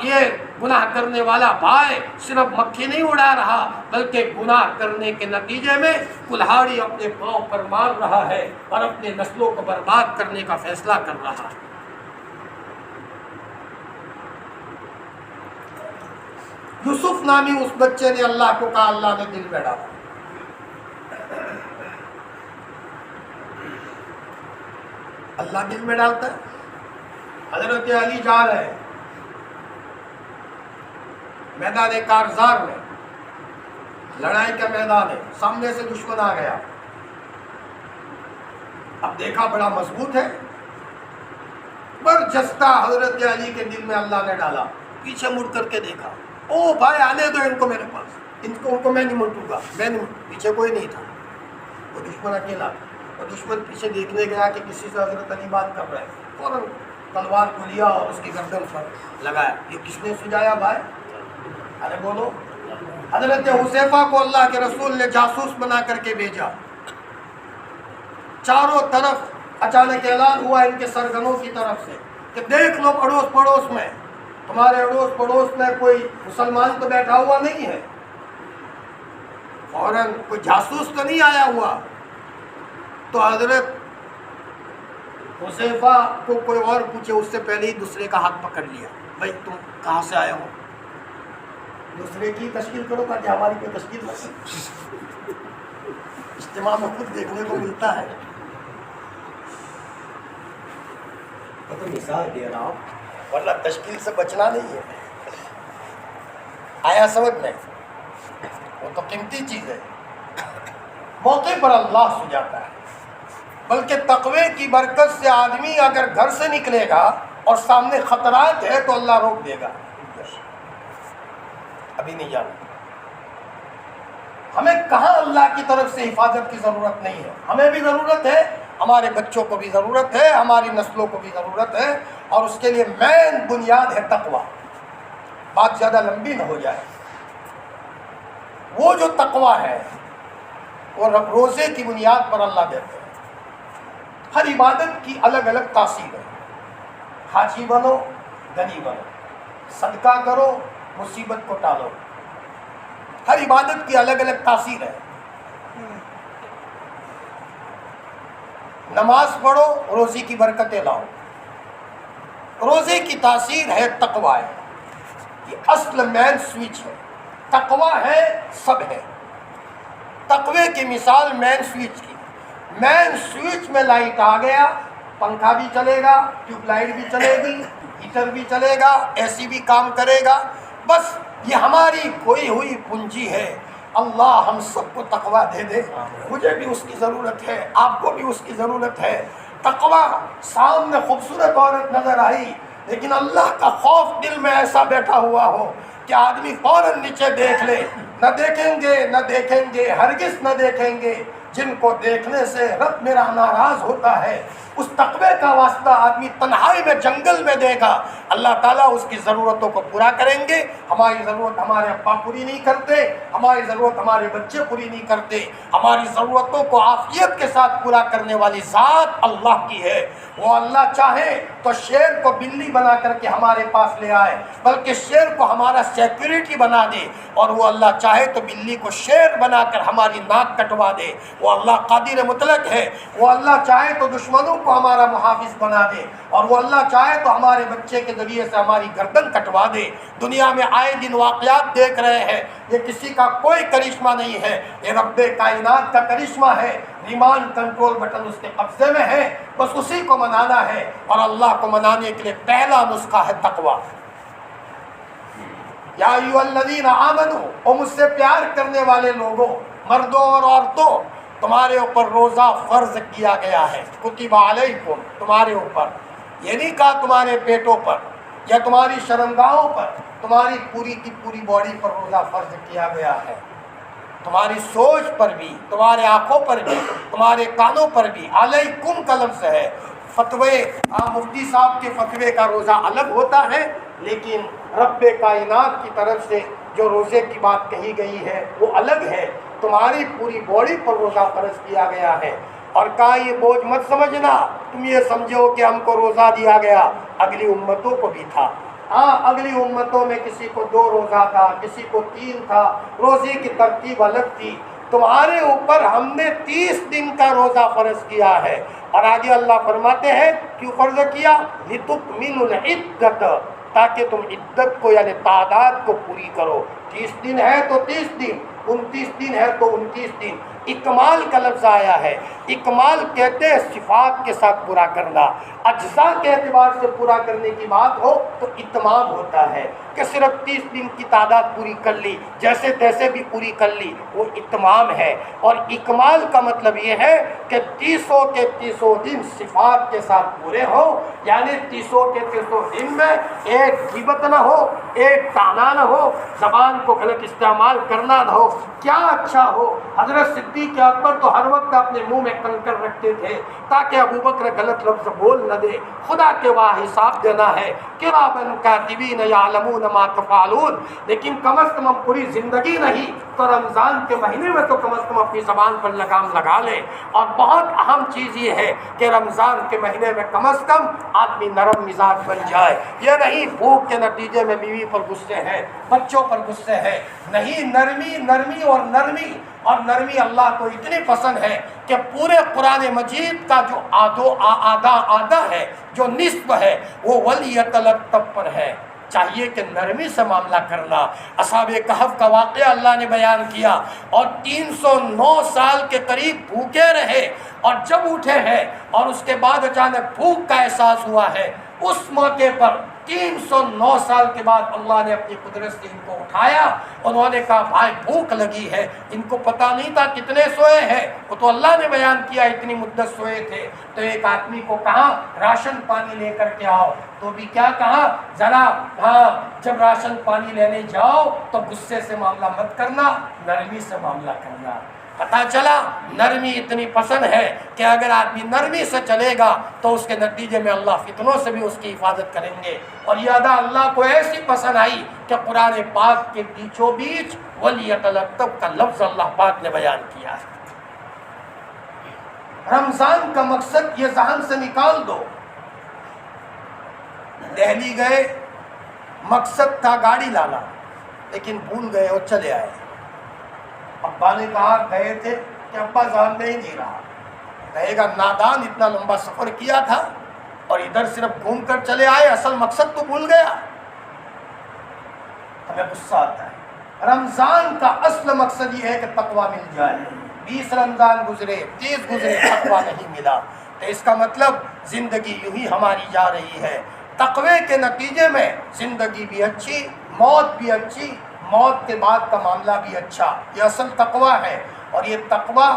یہ گناہ کرنے والا بھائی صرف مکھی نہیں اڑا رہا بلکہ گناہ کرنے کے نتیجے میں کلہاڑی اپنے پاؤں پر مار رہا ہے اور اپنے نسلوں کو برباد کرنے کا فیصلہ کر رہا ہے۔ یوسف نامی اس بچے نے اللہ کو کہا، اللہ نے دل میں ڈالا۔ اللہ دل میں ڈالتا ہے۔ حضرت علی جا رہے ہیں میدان کارزار میں، لڑائی کا میدان ہے، سامنے سے دشمن آ گیا، اب دیکھا بڑا مضبوط ہے، برجستہ حضرت علی کے دل میں اللہ نے ڈالا، پیچھے مڑ کر کے دیکھا، او بھائی آنے دو ان کو میرے پاس، ان کو میں نہیں مٹوں گا، میں نہیں، پیچھے کوئی نہیں تھا، وہ دشمن اکیلا، اور دشمن پیچھے دیکھنے گیا کہ کسی سے حضرت علی بات کر رہے ہیں، فوراً تلوار کو لیا اور اس کی گردن پر لگایا۔ یہ کس نے سجایا بھائی؟ ارے بولو۔ حضرت حذیفہ کو اللہ کے رسول نے جاسوس بنا کر کے بھیجا، چاروں طرف اچانک اعلان ہوا ان کے سرگنوں کی طرف سے کہ دیکھ لو اڑوس پڑوس میں، تمہارے اڑوس پڑوس میں کوئی مسلمان تو بیٹھا ہوا نہیں ہے، فوراً کوئی جاسوس تو نہیں آیا ہوا۔ تو حضرت حذیفہ کو کوئی اور پوچھے اس سے پہلے ہی دوسرے کا ہاتھ پکڑ لیا، بھائی تم کہاں سے آئے ہو؟ دوسرے کی تشکیل کرو تاکہ ہماری کوئی تشکیل نہ کرے۔ اجتماع میں خود دیکھنے کو ملتا ہے۔ تو مثال دے رہا ہوں، ورنہ تشکیل سے بچنا نہیں ہے۔ آیا سمجھ میں؟ وہ تو قیمتی چیز ہے، موقع پر اللہ سجاتا ہے۔ بلکہ تقوی کی برکت سے آدمی اگر گھر سے نکلے گا اور سامنے خطرات ہے تو اللہ روک دے گا، ابھی نہیں جانا۔ ہمیں کہاں اللہ کی طرف سے حفاظت کی ضرورت نہیں ہے، ہمیں بھی ضرورت ہے، ہمارے بچوں کو بھی ضرورت ہے، ہماری نسلوں کو بھی ضرورت ہے، اور اس کے لیے مین بنیاد ہے تقوی۔ بات زیادہ لمبی نہ ہو جائے۔ وہ جو تقوی ہے وہ روزے کی بنیاد پر اللہ دیتے ہیں۔ ہر عبادت کی الگ الگ تاثیر ہے، حاجی بنو غنی بنو، صدقہ کرو مصیبت کو ٹالو، ہر عبادت کی الگ الگ تاثیر ہے۔ نماز پڑھو روزی کی برکتیں لاؤ، روزے کی تاثیر ہے تقوی ہے، یہ اصل مین سوئچ ہے۔ تقوی ہے سب ہے، تقوی کی مثال مین سوئچ کی، مین سوئچ میں لائٹ آ گیا، پنکھا بھی چلے گا، ٹیوب لائٹ بھی چلے گی، ہیٹر بھی چلے گا، اے سی بھی کام کرے گا۔ بس یہ ہماری کھوئی ہوئی پونجی ہے۔ اللہ ہم سب کو تقویٰ دے دے، مجھے بھی اس کی ضرورت ہے، آپ کو بھی اس کی ضرورت ہے۔ تقویٰ، سامنے خوبصورت عورت نظر آئی لیکن اللہ کا خوف دل میں ایسا بیٹھا ہوا ہو کہ آدمی فوراً نیچے دیکھ لے، نہ دیکھیں گے ہرگز نہ دیکھیں گے جن کو دیکھنے سے رب میرا ناراض ہوتا ہے۔ اس تقوی کا واسطہ آدمی تنہائی میں جنگل میں دے گا، اللہ تعالیٰ اس کی ضرورتوں کو پورا کریں گے۔ ہماری ضرورت ہمارے ابا پوری نہیں کرتے، ہماری ضرورت ہمارے بچے پوری نہیں کرتے، ہماری ضرورتوں کو عافیت کے ساتھ پورا کرنے والی ذات اللہ کی ہے۔ وہ اللہ چاہے تو شیر کو بلی بنا کر کے ہمارے پاس لے آئے، بلکہ شیر کو ہمارا سیکیورٹی بنا دے، اور وہ اللہ چاہے تو بلی کو شیر بنا کر ہماری ناک کٹوا دے۔ وہ اللہ قادر مطلق ہے۔ وہ اللہ چاہے تو دشمنوں کو ہمارا محافظ بنا دے، اور وہ اللہ چاہے تو ہمارے بچے کے ذریعے سے ہماری گردن کٹوا دے۔ دنیا میں آئے دن واقعات دیکھ رہے ہیں، یہ کسی کا کوئی کرشمہ نہیں ہے، یہ رب کائنات کا کرشمہ ہے۔ ریمانڈ کنٹرول بٹن اس کے قبضے میں ہے، بس اسی کو منانا ہے، اور اللہ کو منانے کے لیے پہلا نسخہ ہے تقوی۔ یا ایھا الذین آمنو، او مجھ سے پیار کرنے والے لوگوں، مردوں اور عورتوں، تمہارے اوپر روزہ فرض کیا گیا ہے۔ کتب علیکم، تمہارے اوپر، یہ نہیں کہا تمہارے پیٹوں پر یا تمہاری شرمگاہوں پر، تمہاری پوری کی پوری باڈی پر روزہ فرض کیا گیا ہے۔ تمہاری سوچ پر بھی، تمہارے آنکھوں پر بھی، تمہارے کانوں پر بھی۔ علیکم کا لفظ ہے۔ فتوے، مفتی صاحب کے فتوے کا روزہ الگ ہوتا ہے، لیکن رب کائنات کی طرف سے جو روزے کی بات کہی گئی ہے وہ الگ ہے۔ تمہاری پوری باڈی پر روزہ فرض کیا گیا ہے، اور کہا یہ بوجھ مت سمجھنا، تم یہ سمجھو کہ ہم کو روزہ دیا گیا، اگلی امتوں کو بھی تھا۔ ہاں، اگلی امتوں میں کسی کو 2 روزہ تھا، کسی کو 3 تھا، روزے کی ترتیب الگ تھی۔ تمہارے اوپر ہم نے 30 دن کا روزہ فرض کیا ہے، اور آگے اللہ فرماتے ہیں کیوں فرض کیا؟ لِتُکْمِلُوا الْعِدَّةَ، تاکہ تم عدت کو یعنی تعداد کو پوری کرو۔ 30 دن ہے تو 30 دن، 29 دن ہے تو 29 دن۔ اکمال کا لفظ آیا ہے۔ اکمال کہتے ہیں صفات کے ساتھ پورا کرنا، اجزاء کے اعتبار سے پورا کرنے کی بات ہو تو اتمام ہوتا ہے کہ صرف 30 دن کی تعداد پوری کر لی، جیسے تیسے بھی پوری کر لی، وہ اتمام ہے۔ اور اکمال کا مطلب یہ ہے کہ 30 کے 30 دن صفات کے ساتھ پورے ہو، یعنی 30 کے 30 دن میں ایک غیبت نہ ہو، ایک طعنہ نہ ہو، زبان کو غلط استعمال کرنا نہ ہو۔ کیا اچھا ہو، حضرت صدیق اکبر تو ہر وقت اپنے منہ میں کنکر رکھتے تھے تاکہ ابوبکر غلط لفظ بول نہ دے۔ خدا کے وہاں حساب دینا ہے، کراما کاتبین یعلمون ما تفعلون، لیکن کم از کم پوری زندگی نہیں تو رمضان کے مہینے میں تو کم از کم اپنی زبان پر لگام لگا لے۔ اور بہت اہم چیز یہ ہے کہ رمضان کے مہینے میں کم از کم آدمی نرم مزاج بن جائے۔ یہ نہیں بھوک کے نتیجے میں بیوی پر غصے ہیں، بچوں پر غصے ہیں، نہیں، نرمی اور نرمی اللہ کو اتنی پسند ہے کہ پورے قرآن مجید کا جو آدھا ہے، جو نصف ہے، وہ وَلْيَتَلَطَّفْ پر ہے۔ چاہیے کہ نرمی سے معاملہ کرنا۔ اصحاب کہف کا واقعہ اللہ نے بیان کیا، اور 309 سال کے قریب بھوکے رہے، اور جب اٹھے ہیں اور اس کے بعد اچانک بھوک کا احساس ہوا ہے، اس موقع پر 309 سال کے بعد اللہ نے اپنی قدرت سے ان کو اٹھایا۔ انہوں نے کہا بھائی بھوک لگی ہے، ان کو پتہ نہیں تھا کتنے سوئے ہیں، وہ تو اللہ نے بیان کیا اتنی مدت سوئے تھے۔ تو ایک آدمی کو کہا راشن پانی لے کر کے آؤ، تو بھی کیا کہا، ذرا جب راشن پانی لینے جاؤ تو غصے سے معاملہ مت کرنا، نرمی سے معاملہ کرنا۔ پتہ چلا نرمی اتنی پسند ہے کہ اگر آدمی نرمی سے چلے گا تو اس کے نتیجے میں اللہ فتنوں سے بھی اس کی حفاظت کریں گے۔ اور یہ ادا اللہ کو ایسی پسند آئی کہ قرآن پاک کے بیچوں بیچ وَلْيَتَلَطَّفْ کا لفظ اللہ پاک نے بیان کیا ہے۔ رمضان کا مقصد یہ ذہن سے نکال دو۔ دہلی گئے، مقصد تھا گاڑی لانا، لیکن بھول گئے اور چلے آئے۔ ابا نے کہا گئے تھے کہ ابا ذہن میں ہی نہیں رہا۔ کہے گا نادان، اتنا لمبا سفر کیا تھا اور ادھر صرف گھوم کر چلے آئے، اصل مقصد تو بھول گیا۔ ہمیں غصہ آتا ہے۔ رمضان کا اصل مقصد یہ ہے کہ تقویٰ مل جائے۔ 20 رمضان گزرے، 30 گزرے، تقویٰ نہیں ملا، تو اس کا مطلب زندگی یوں ہی ہماری جا رہی ہے۔ تقوی کے نتیجے میں زندگی بھی اچھی، موت بھی اچھی، موت کے بعد کا معاملہ بھی اچھا، یہ اصل تقویٰ ہے۔ اور یہ تقویٰ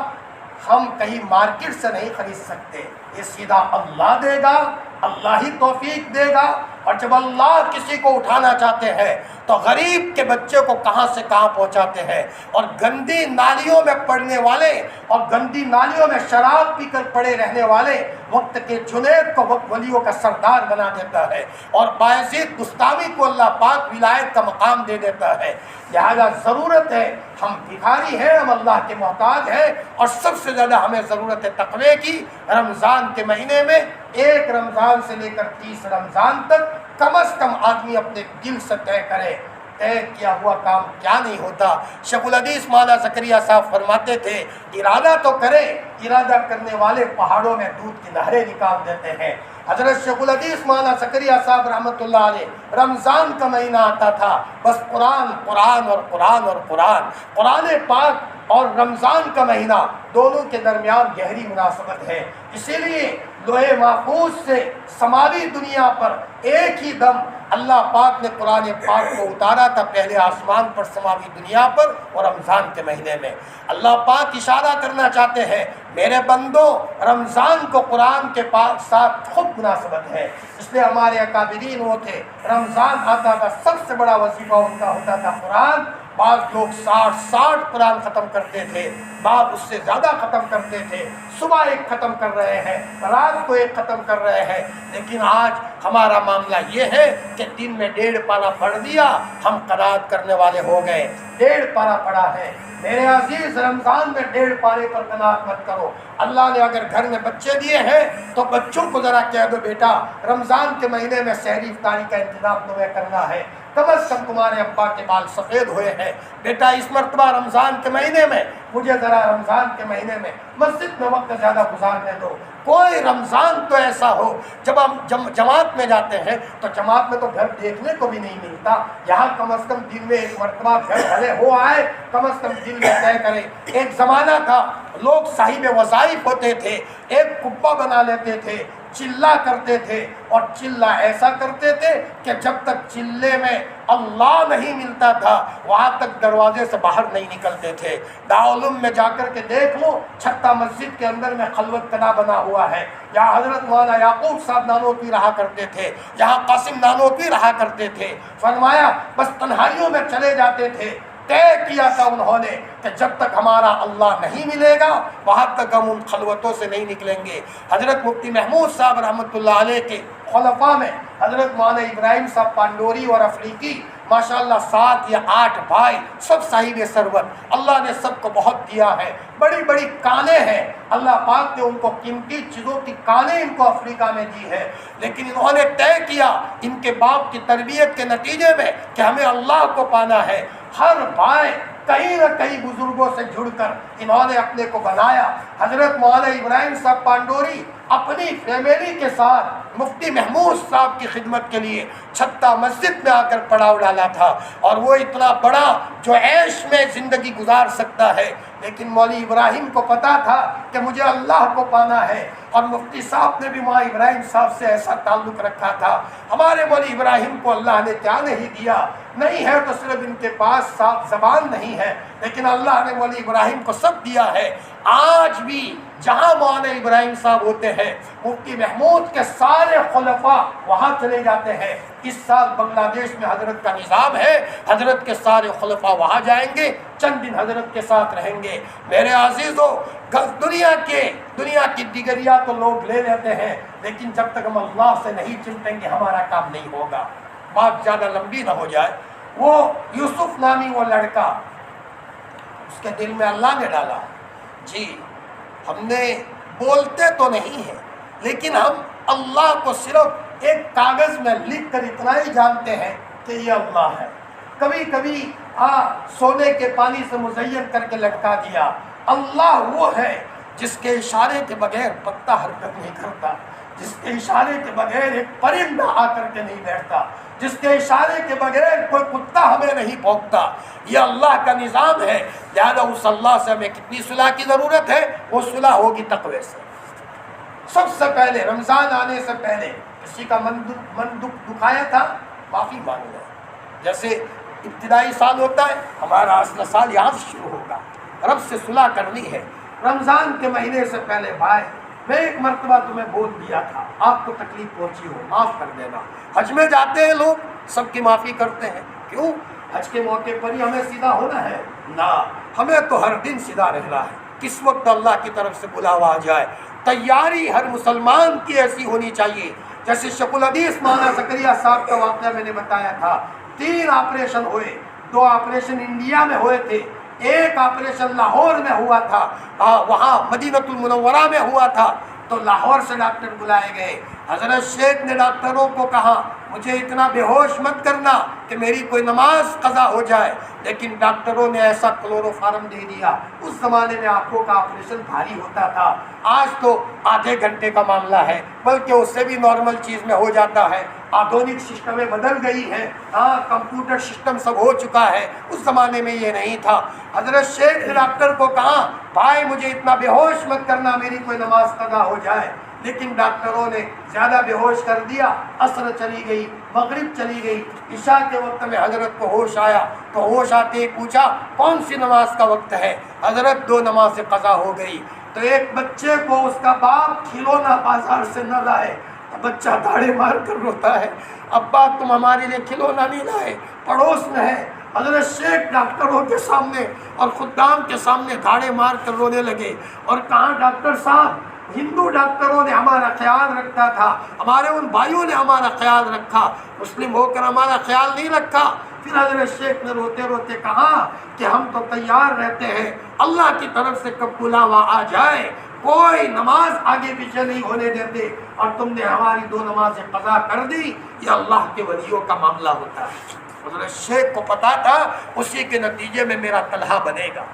ہم کہیں مارکیٹ سے نہیں خرید سکتے، یہ سیدھا اللہ دے گا، اللہ ہی توفیق دے گا۔ اور جب اللہ کسی کو اٹھانا چاہتے ہیں تو غریب کے بچے کو کہاں سے کہاں پہنچاتے ہیں، اور گندی نالیوں میں پڑنے والے اور گندی نالیوں میں شراب پی کر پڑے رہنے والے وقت کے جنید کو وقت ولیوں کا سردار بنا دیتا ہے، اور بایزید بستامی کو اللہ پاک ولایت کا مقام دے دیتا ہے۔ لہذا ضرورت ہے، ہم بھکاری ہیں، ہم اللہ کے محتاج ہیں، اور سب سے زیادہ ہمیں ضرورت ہے تقوی کی۔ رمضان کے مہینے میں 1 رمضان سے لے کر 30 رمضان تک کم از کم آدمی اپنے دل سے طے کرے، طے کیا ہوا کام کیا نہیں ہوتا۔ شیخ الحدیث مولانا زکریا صاحب فرماتے تھے، ارادہ تو کرے، ارادہ کرنے والے پہاڑوں میں دودھ کی نہریں نکال دیتے ہیں۔ حضرت شیخ الحدیث مولانا زکریا صاحب رحمۃ اللہ علیہ، رمضان کا مہینہ آتا تھا، بس قرآن قرآن اور قرآن اور قرآن، قرآن پاک اور رمضان کا مہینہ دونوں کے درمیان گہری مناسبت ہے۔ اسی لیے لوح محفوظ سے سماوی دنیا پر ایک ہی دم اللہ پاک نے قرآن پاک کو اتارا تھا، پہلے آسمان پر سماوی دنیا پر، اور رمضان کے مہینے میں اللہ پاک اشارہ کرنا چاہتے ہیں، میرے بندو رمضان کو قرآن کے پاک ساتھ خود مناسبت ہے۔ اس لیے ہمارے اکابرین وہ تھے، رمضان آتا تھا سب سے بڑا وظیفہ ان کا ہوتا تھا قرآن۔ بعض لوگ 60 قرآن ختم کرتے تھے، بعض اس سے زیادہ ختم کرتے تھے، صبح 1 ختم کر رہے ہیں، رات کو 1 ختم کر رہے ہیں۔ لیکن آج ہمارا معاملہ یہ ہے کہ دن میں 1.5 پارہ پڑھ دیا، ہم قناعت کرنے والے ہو گئے۔ 1.5 پارہ پڑھا ہے، میرے عزیز رمضان میں 1.5 پارے پر قناعت مت کرو۔ اللہ نے اگر گھر میں بچے دیے ہیں تو بچوں کو ذرا کہہ دو، بیٹا رمضان کے مہینے میں سحری افطاری کا انتظام تمہیں کرنا ہے، کم از کم تمہارے ابا کے بال سفید ہوئے ہیں، بیٹا اس مرتبہ رمضان کے مہینے میں مجھے ذرا رمضان کے مہینے میں مسجد میں وقت زیادہ گزارنے دو۔ کوئی رمضان تو ایسا ہو جب ہم جماعت میں جاتے ہیں تو جماعت میں تو گھر دیکھنے کو بھی نہیں ملتا، یہاں کم از کم دن میں 1 مرتبہ گھر بھلے ہو آئے، کم از کم دل میں طے کریں۔ ایک زمانہ تھا لوگ صاحب وظائف ہوتے تھے، ایک قبہ بنا لیتے تھے، چلا کرتے تھے، اور چلا ایسا کرتے تھے کہ جب تک چلے میں اللہ نہیں ملتا تھا وہاں تک دروازے سے باہر نہیں نکلتے تھے۔ دارالعلوم میں جا کر کے دیکھ لو، چھتا مسجد کے اندر میں خلوت خانہ بنا ہوا ہے، یہاں حضرت مولانا یعقوب صاحب نانوتوی رہا کرتے تھے، یہاں قاسم نانوتوی رہا کرتے تھے۔ فرمایا بس تنہائیوں میں چلے جاتے تھے، طے کیا تھا انہوں نے کہ جب تک ہمارا اللہ نہیں ملے گا وہاں تک ہم ان خلوتوں سے نہیں نکلیں گے۔ حضرت مفتی محمود صاحب رحمۃ اللہ علیہ کے خلفاء میں حضرت مولانا ابراہیم صاحب پانڈوری اور افریقی، ماشاءاللہ 7 یا 8 بھائی، سب صاحب ثروت، اللہ نے سب کو بہت دیا ہے، بڑی بڑی کانیں ہیں، اللہ پاک نے ان کو قیمتی چیزوں کی کانیں ان کو افریقہ میں دی ہے، لیکن انہوں نے طے کیا ان کے باپ کی تربیت کے نتیجے میں کہ ہمیں اللہ کو پانا ہے۔ ہر بھائی کہیں نہ کہیں بزرگوں سے جڑ کر انہوں نے اپنے کو بنایا۔ حضرت مولانا ابراہیم صاحب پانڈوری اپنی فیملی کے ساتھ مفتی محمود صاحب کی خدمت کے لیے چھتا مسجد میں آ کر پڑاؤ ڈالا تھا، اور وہ اتنا بڑا جو عیش میں زندگی گزار سکتا ہے، لیکن مولوی ابراہیم کو پتا تھا کہ مجھے اللہ کو پانا ہے، اور مفتی صاحب نے بھی وہاں ابراہیم صاحب سے ایسا تعلق رکھا تھا۔ ہمارے مولوی ابراہیم کو اللہ نے کیا نہیں دیا، نہیں ہے تو صرف ان کے پاس صاف زبان نہیں ہے، لیکن اللہ نے مولوی ابراہیم کو سب دیا ہے۔ آج بھی جہاں مولانا ابراہیم صاحب ہوتے ہیں مفتی محمود کے سارے خلفاء وہاں چلے جاتے ہیں۔ اس سال بنگلہ دیش میں حضرت کا نظام ہے، حضرت کے سارے خلفاء وہاں جائیں گے، چند دن حضرت کے ساتھ رہیں گے۔ میرے عزیزو، دنیا کی دیگریاں تو لوگ لے لیتے ہیں، لیکن جب تک ہم اللہ سے نہیں چمٹیں گے ہمارا کام نہیں ہوگا۔ بات زیادہ لمبی نہ ہو جائے، وہ یوسف نامی وہ لڑکا، اس کے دل میں اللہ نے ڈالا، جی ہم نے بولتے تو نہیں ہیں لیکن ہم اللہ کو صرف ایک کاغذ میں لکھ کر اتنا ہی جانتے ہیں کہ یہ اللہ ہے۔ کبھی کبھی سونے کے پانی سے مزین کر کے لٹکا دیا۔ اللہ وہ ہے جس کے اشارے کے بغیر پتا حرکت نہیں کرتا، جس کے اشارے کے بغیر ایک پرندہ آ کر کے نہیں بیٹھتا، جس کے اشارے کے بغیر کوئی کتا ہمیں نہیں بھونکتا۔ یہ اللہ کا نظام ہے، لہذا اس اللہ سے ہمیں کتنی صلح کی ضرورت ہے؟ وہ صلح ہوگی تقوی سے۔ سب سے پہلے رمضان آنے سے پہلے کسی کا من دکھایا تھا، معافی مانگ لیں، جیسے ابتدائی سال ہوتا ہے، ہمارا اصل سال یہاں سے شروع ہوگا، رب سے صلح کرنی ہے۔ رمضان کے مہینے سے پہلے بھائی میں ایک مرتبہ تمہیں بول دیا تھا، آپ کو تکلیف پہنچی ہو معاف کر دینا۔ حج میں جاتے ہیں لوگ، سب کی معافی کرتے ہیں، کیوں؟ حج کے موقع پر ہی ہمیں سیدھا ہونا ہے؟ نہ، ہمیں تو ہر دن سیدھا رہنا ہے، کس وقت اللہ کی طرف سے بلاوا آ جائے۔ تیاری ہر مسلمان کی ایسی ہونی چاہیے، جیسے شیخ الحدیث مولانا زکریا صاحب کا واقعہ میں نے بتایا تھا، 3 آپریشن ہوئے، 2 آپریشن انڈیا میں ہوئے تھے، ایک آپریشن لاہور میں ہوا تھا، وہاں مدینۃ المنورہ میں ہوا تھا، تو لاہور سے ڈاکٹر بلائے گئے۔ حضرت شیخ نے ڈاکٹروں کو کہا مجھے اتنا بے ہوش مت کرنا کہ میری کوئی نماز قضا ہو جائے، لیکن ڈاکٹروں نے ایسا کلورو فارم دے دیا۔ اس زمانے میں آنکھوں کا آپریشن بھاری ہوتا تھا، آج تو آدھے گھنٹے کا معاملہ ہے، بلکہ اس سے بھی نارمل چیز میں ہو جاتا ہے۔ آدھونک سسٹمیں بدل گئی ہیں، کمپیوٹر سسٹم سب ہو چکا ہے، اس زمانے میں یہ نہیں تھا۔ حضرت شیخ نے ڈاکٹر کو کہا بھائی مجھے اتنا بے ہوش مت کرنا میری کوئی نماز قضا ہو جائے، لیکن ڈاکٹروں نے زیادہ بے ہوش کر دیا۔ عصر چلی گئی، مغرب چلی گئی، عشاء کے وقت میں حضرت کو ہوش آیا، تو ہوش آتے ہی پوچھا کون سی نماز کا وقت ہے؟ حضرت 2 نمازیں قضا ہو گئی۔ تو ایک بچے کو اس کا باپ کھلونا بازار سے نہ لائے، بچہ داڑے مار کر روتا ہے، ابا تم ہمارے لیے کھلونا نہیں لائے، پڑوس میں ہے۔ حضرت شیخ ڈاکٹروں کے سامنے اور خدام کے سامنے دھاڑے مار کر رونے لگے، اور کہا ڈاکٹر صاحب ہندو ڈاکٹروں نے ہمارا خیال رکھا تھا، ہمارے ان بھائیوں نے ہمارا خیال رکھا، مسلم ہو کر ہمارا خیال نہیں رکھا۔ پھر حضرت شیخ نے روتے روتے کہا کہ ہم تو تیار رہتے ہیں، اللہ کی طرف سے کب بلاوا آ جائے کوئی نماز آگے پیچھے نہیں ہونے دیتے، اور تم نے ہماری 2 نمازیں قضا کر دی، یہ اللہ کے ولیوں کا معاملہ ہوتا ہے۔ حضرت شیخ کو پتا تھا اسی کے نتیجے میں میرا طلحہ بنے گا،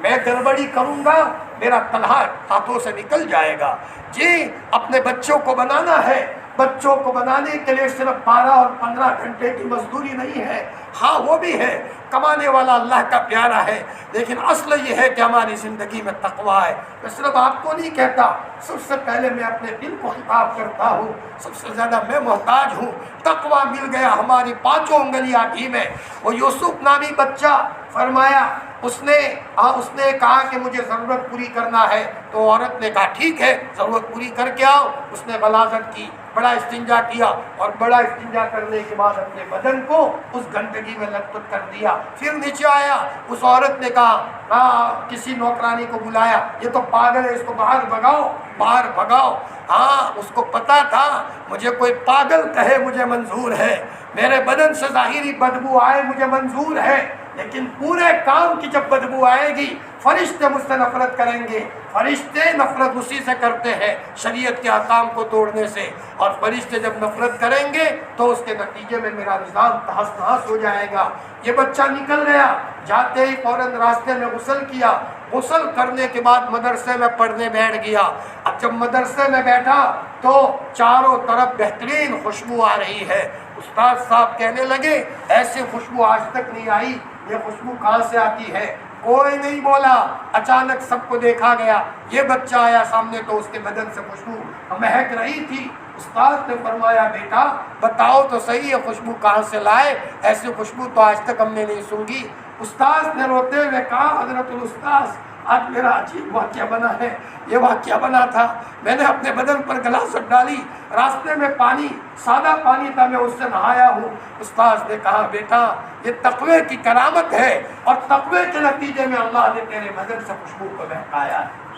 میں گڑبڑی کروں گا میرا طلحہ ہاتھوں سے نکل جائے گا۔ جی اپنے بچوں کو بنانا ہے، بچوں کو بنانے کے لیے صرف 12 اور 15 گھنٹے کی مزدوری نہیں ہے، ہاں وہ بھی ہے، کمانے والا اللہ کا پیارا ہے، لیکن اصل یہ ہے کہ ہماری زندگی میں تقویٰ ہے۔ میں صرف آپ کو نہیں کہتا، سب سے پہلے میں اپنے دل کو خطاب کرتا ہوں، سب سے زیادہ میں محتاج ہوں۔ تقویٰ مل گیا ہماری 5 انگلیاں گھی میں۔ وہ یوسف نامی بچہ فرمایا اس نے کہا کہ مجھے ضرورت پوری کرنا ہے، تو عورت نے کہا ٹھیک ہے ضرورت پوری کر کے آؤ۔ اس نے غلاظت کی، بڑا استنجا کیا، اور بڑا استنجا کرنے کے بعد اپنے بدن کو اس گندگی میں لت پت کر دیا۔ پھر نیچے آیا، اس عورت نے کہا کسی نوکرانی کو بلایا، یہ تو پاگل ہے، اس کو باہر بھگاؤ، باہر بھگاؤ۔ ہاں اس کو پتا تھا مجھے کوئی پاگل کہے مجھے منظور ہے، میرے بدن سے ظاہری بدبو آئے مجھے منظور ہے، لیکن پورے کام کی جب بدبو آئے گی فرشتے مجھ سے نفرت کریں گے۔ فرشتے نفرت اسی سے کرتے ہیں شریعت کے احکام کو توڑنے سے، اور فرشتے جب نفرت کریں گے تو اس کے نتیجے میں میرا نظام تہس نہس ہو جائے گا۔ یہ بچہ نکل گیا، جاتے ہی فوراً راستے میں غسل کیا، غسل کرنے کے بعد مدرسے میں پڑھنے بیٹھ گیا۔ اب جب مدرسے میں بیٹھا تو چاروں طرف بہترین خوشبو آ رہی ہے۔ استاد صاحب کہنے لگے ایسی خوشبو آج تک نہیں آئی، یہ خوشبو کہاں سے آتی ہے؟ کوئی نہیں بولا، اچانک سب کو دیکھا گیا، یہ بچہ آیا سامنے تو اس کے بدن سے خوشبو مہک رہی تھی۔ استاد نے فرمایا بیٹا بتاؤ تو صحیح یہ خوشبو کہاں سے لائے، ایسی خوشبو تو آج تک ہم نے نہیں سونگھی۔ استاد نے روتے ہوئے کہا حضرت الاستاذ آج میرا عجیب واقعہ بنا ہے۔ یہ واقعہ بنا تھا میں نے اپنے بدن پر غلاظت ڈالی، راستے میں پانی سادہ پانی تھا، میں اس سے نہایا ہوں۔ استاذ نے کہا بیٹا یہ تقوی کی کرامت ہے، اور تقوی کے نتیجے میں اللہ نے تیرے بدن سے خوشبو کو بہکایا ہے۔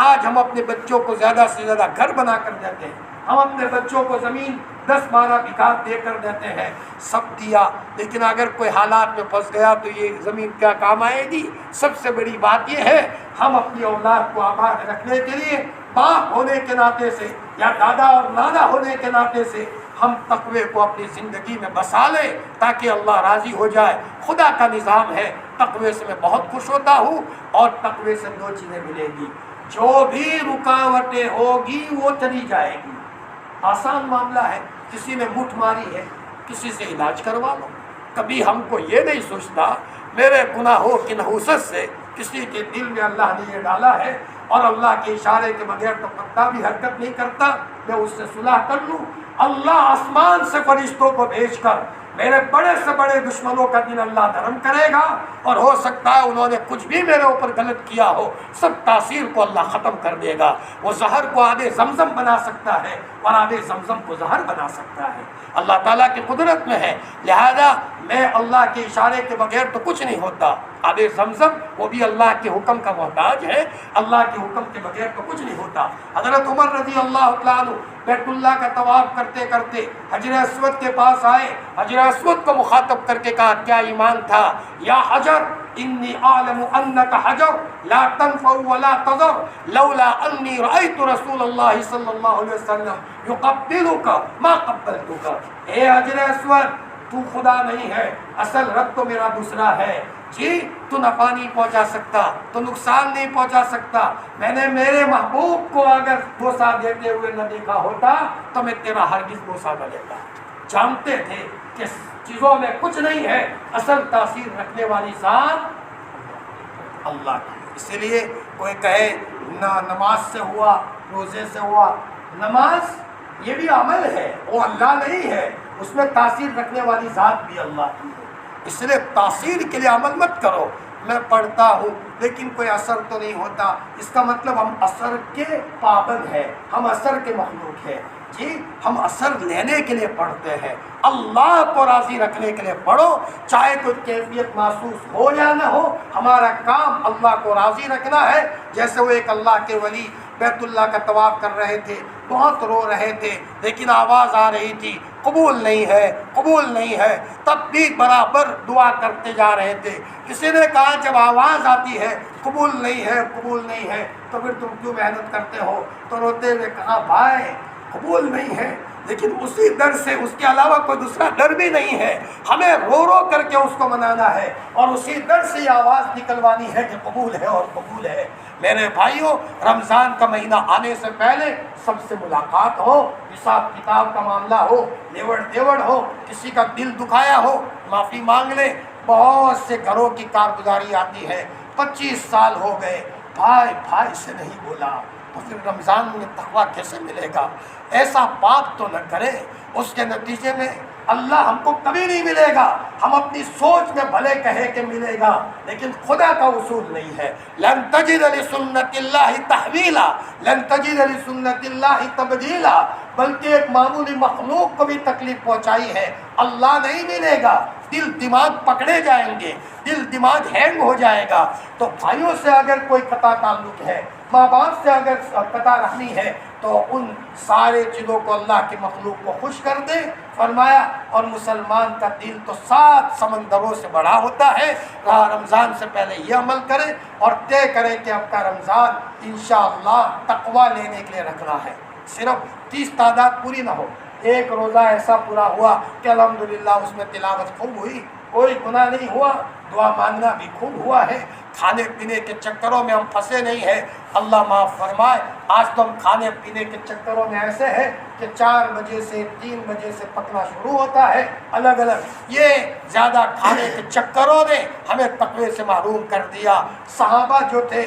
آج ہم اپنے بچوں کو زیادہ سے زیادہ گھر بنا کر دیتے ہیں، ہم اپنے بچوں کو زمین 10-12 بیگھہ دے کر دیتے ہیں، سب دیا، لیکن اگر کوئی حالات میں پھنس گیا تو یہ زمین کیا کام آئے گی؟ سب سے بڑی بات یہ ہے ہم اپنی اولاد کو آباد رکھنے کے لیے باپ ہونے کے ناطے سے یا دادا اور نانا ہونے کے ناطے سے ہم تقوی کو اپنی زندگی میں بسا لیں تاکہ اللہ راضی ہو جائے۔ خدا کا نظام ہے، تقوی سے میں بہت خوش ہوتا ہوں، اور تقوی سے 2 چیزیں ملیں گی، جو بھی رکاوٹیں ہوگی وہ چلی جائے گی۔ آسان معاملہ ہے، کسی نے مٹھ ماری ہے کسی سے علاج کروا لو۔ کبھی ہم کو یہ نہیں سوچتا میرے گناہوں کی نحوست سے کسی کے دل میں اللہ نے یہ ڈالا ہے، اور اللہ کے اشارے کے بغیر تو پتا بھی حرکت نہیں کرتا، میں اس سے صلح کر لوں۔ اللہ آسمان سے فرشتوں کو بھیج کر میرے بڑے سے بڑے دشمنوں کا دن اللہ نرم کرے گا، اور ہو سکتا ہے انہوں نے کچھ بھی میرے اوپر غلط کیا ہو، سب تاثیر کو اللہ ختم کر دے گا۔ وہ زہر کو آب زمزم بنا سکتا ہے اور آب زمزم کو زہر بنا سکتا ہے، اللہ تعالیٰ کی قدرت میں ہے۔ لہذا میں اللہ کے اشارے کے بغیر تو کچھ نہیں ہوتا۔ آب زمزم وہ بھی اللہ کے حکم کا محتاج ہے، اللہ کے حکم کے بغیر تو کچھ نہیں ہوتا۔ حضرت عمر رضی اللہ تعالیٰ عنہ بیت اللہ کا طواف کرتے کرتے حجر اسود کے پاس آئے، حجر اسود کو مخاطب کر کے کہا، کیا ایمان تھا، یا حجر انی اعلم انک حجر لا تنفع ولا تضر لولا انی رأیت رسول اللہ صلی اللہ علیہ وسلم یقبلک ما قبلتک۔ اے حجر اسود، تو خدا نہیں ہے، اصل رب تو میرا دوسرا ہے۔ جی تو نفع نہیں پہنچا سکتا، تو نقصان نہیں پہنچا سکتا، میں نے میرے محبوب کو اگر بوسہ دیتے ہوئے نہ دیکھا ہوتا تو میں تیرا ہرگز بوسہ نہ لیتا۔ جانتے تھے کہ چیزوں میں کچھ نہیں ہے، اصل تاثیر رکھنے والی ذات اللہ کی۔ اسی لیے کوئی کہے نہ نماز سے ہوا، روزے سے ہوا، نماز یہ بھی عمل ہے، وہ اللہ نہیں ہے، اس میں تاثیر رکھنے والی ذات بھی اللہ کی ہے۔ اس لیے تاثیر کے لیے عمل مت کرو، میں پڑھتا ہوں لیکن کوئی اثر تو نہیں ہوتا، اس کا مطلب ہم اثر کے پابند ہیں، ہم اثر کے مخلوق ہیں۔ جی ہم اثر لینے کے لیے پڑھتے ہیں، اللہ کو راضی رکھنے کے لیے پڑھو، چاہے کوئی کیفیت محسوس ہو یا نہ ہو، ہمارا کام اللہ کو راضی رکھنا ہے۔ جیسے وہ ایک اللہ کے ولی بیت اللہ کا طواف کر رہے تھے، بہت رو رہے تھے، لیکن آواز آ رہی تھی قبول نہیں ہے، قبول نہیں ہے، تب بھی برابر دعا کرتے جا رہے تھے۔ کسی نے کہا جب آواز آتی ہے قبول نہیں ہے، قبول نہیں ہے، تو پھر تم کیوں محنت کرتے ہو؟ تو روتے ہوئے کہا بھائی قبول نہیں ہے، لیکن اسی در سے اس کے علاوہ کوئی دوسرا در بھی نہیں ہے، ہمیں رو رو کر کے اس کو منانا ہے، اور اسی در سے یہ آواز نکلوانی ہے کہ قبول ہے اور قبول ہے۔ میرے بھائیوں، رمضان کا مہینہ آنے سے پہلے سب سے ملاقات ہو، حساب کتاب کا معاملہ ہو، لیوڑ دیوڑ ہو، کسی کا دل دکھایا ہو معافی مانگ لے۔ بہت سے گھروں کی کارگزاری آتی ہے، 25 سال ہو گئے، بھائی سے نہیں بولا، تو پھر رمضان میں تقویٰ کیسے ملے گا؟ ایسا پاپ تو نہ کرے، اس کے نتیجے میں اللہ ہم کو کبھی نہیں ملے گا۔ ہم اپنی سوچ میں بھلے کہے کہ ملے گا، لیکن خدا کا اصول نہیں ہے۔ لن تجد لسنت اللہ تحویلا، لن تجد لسنت اللہ تبدیلا، بلکہ ایک معمولی مخلوق کو بھی تکلیف پہنچائی ہے، اللہ نہیں ملے گا۔ دل دماغ پکڑے جائیں گے، دل دماغ ہینگ ہو جائے گا۔ تو بھائیوں سے اگر کوئی قطع تعلق ہے، ماں باپ سے اگر قطع رحمی ہے، تو ان سارے چیزوں کو اللہ کی مخلوق کو خوش کر دے فرمایا۔ اور مسلمان کا دل تو 7 سمندروں سے بڑا ہوتا ہے۔ رمضان سے پہلے یہ عمل کرے اور طے کرے کہ اب کا رمضان انشاءاللہ تقویٰ لینے کے لیے رکھنا ہے۔ صرف 30 تعداد پوری نہ ہو، ایک روزہ ایسا پورا ہوا کہ الحمدللہ اس میں تلاوت خوب ہوئی، کوئی گناہ نہیں ہوا، دعا مانگنا بھی خوب ہوا ہے، کھانے پینے کے چکروں میں ہم پھنسے نہیں ہیں، اللہ معاف فرمائے۔ آج تو ہم کھانے پینے کے چکروں میں ایسے ہیں کہ 4 بجے سے 3 بجے سے پکنا شروع ہوتا ہے الگ الگ۔ یہ زیادہ کھانے کے چکروں نے ہمیں تقوی سے محروم کر دیا۔ صحابہ جو تھے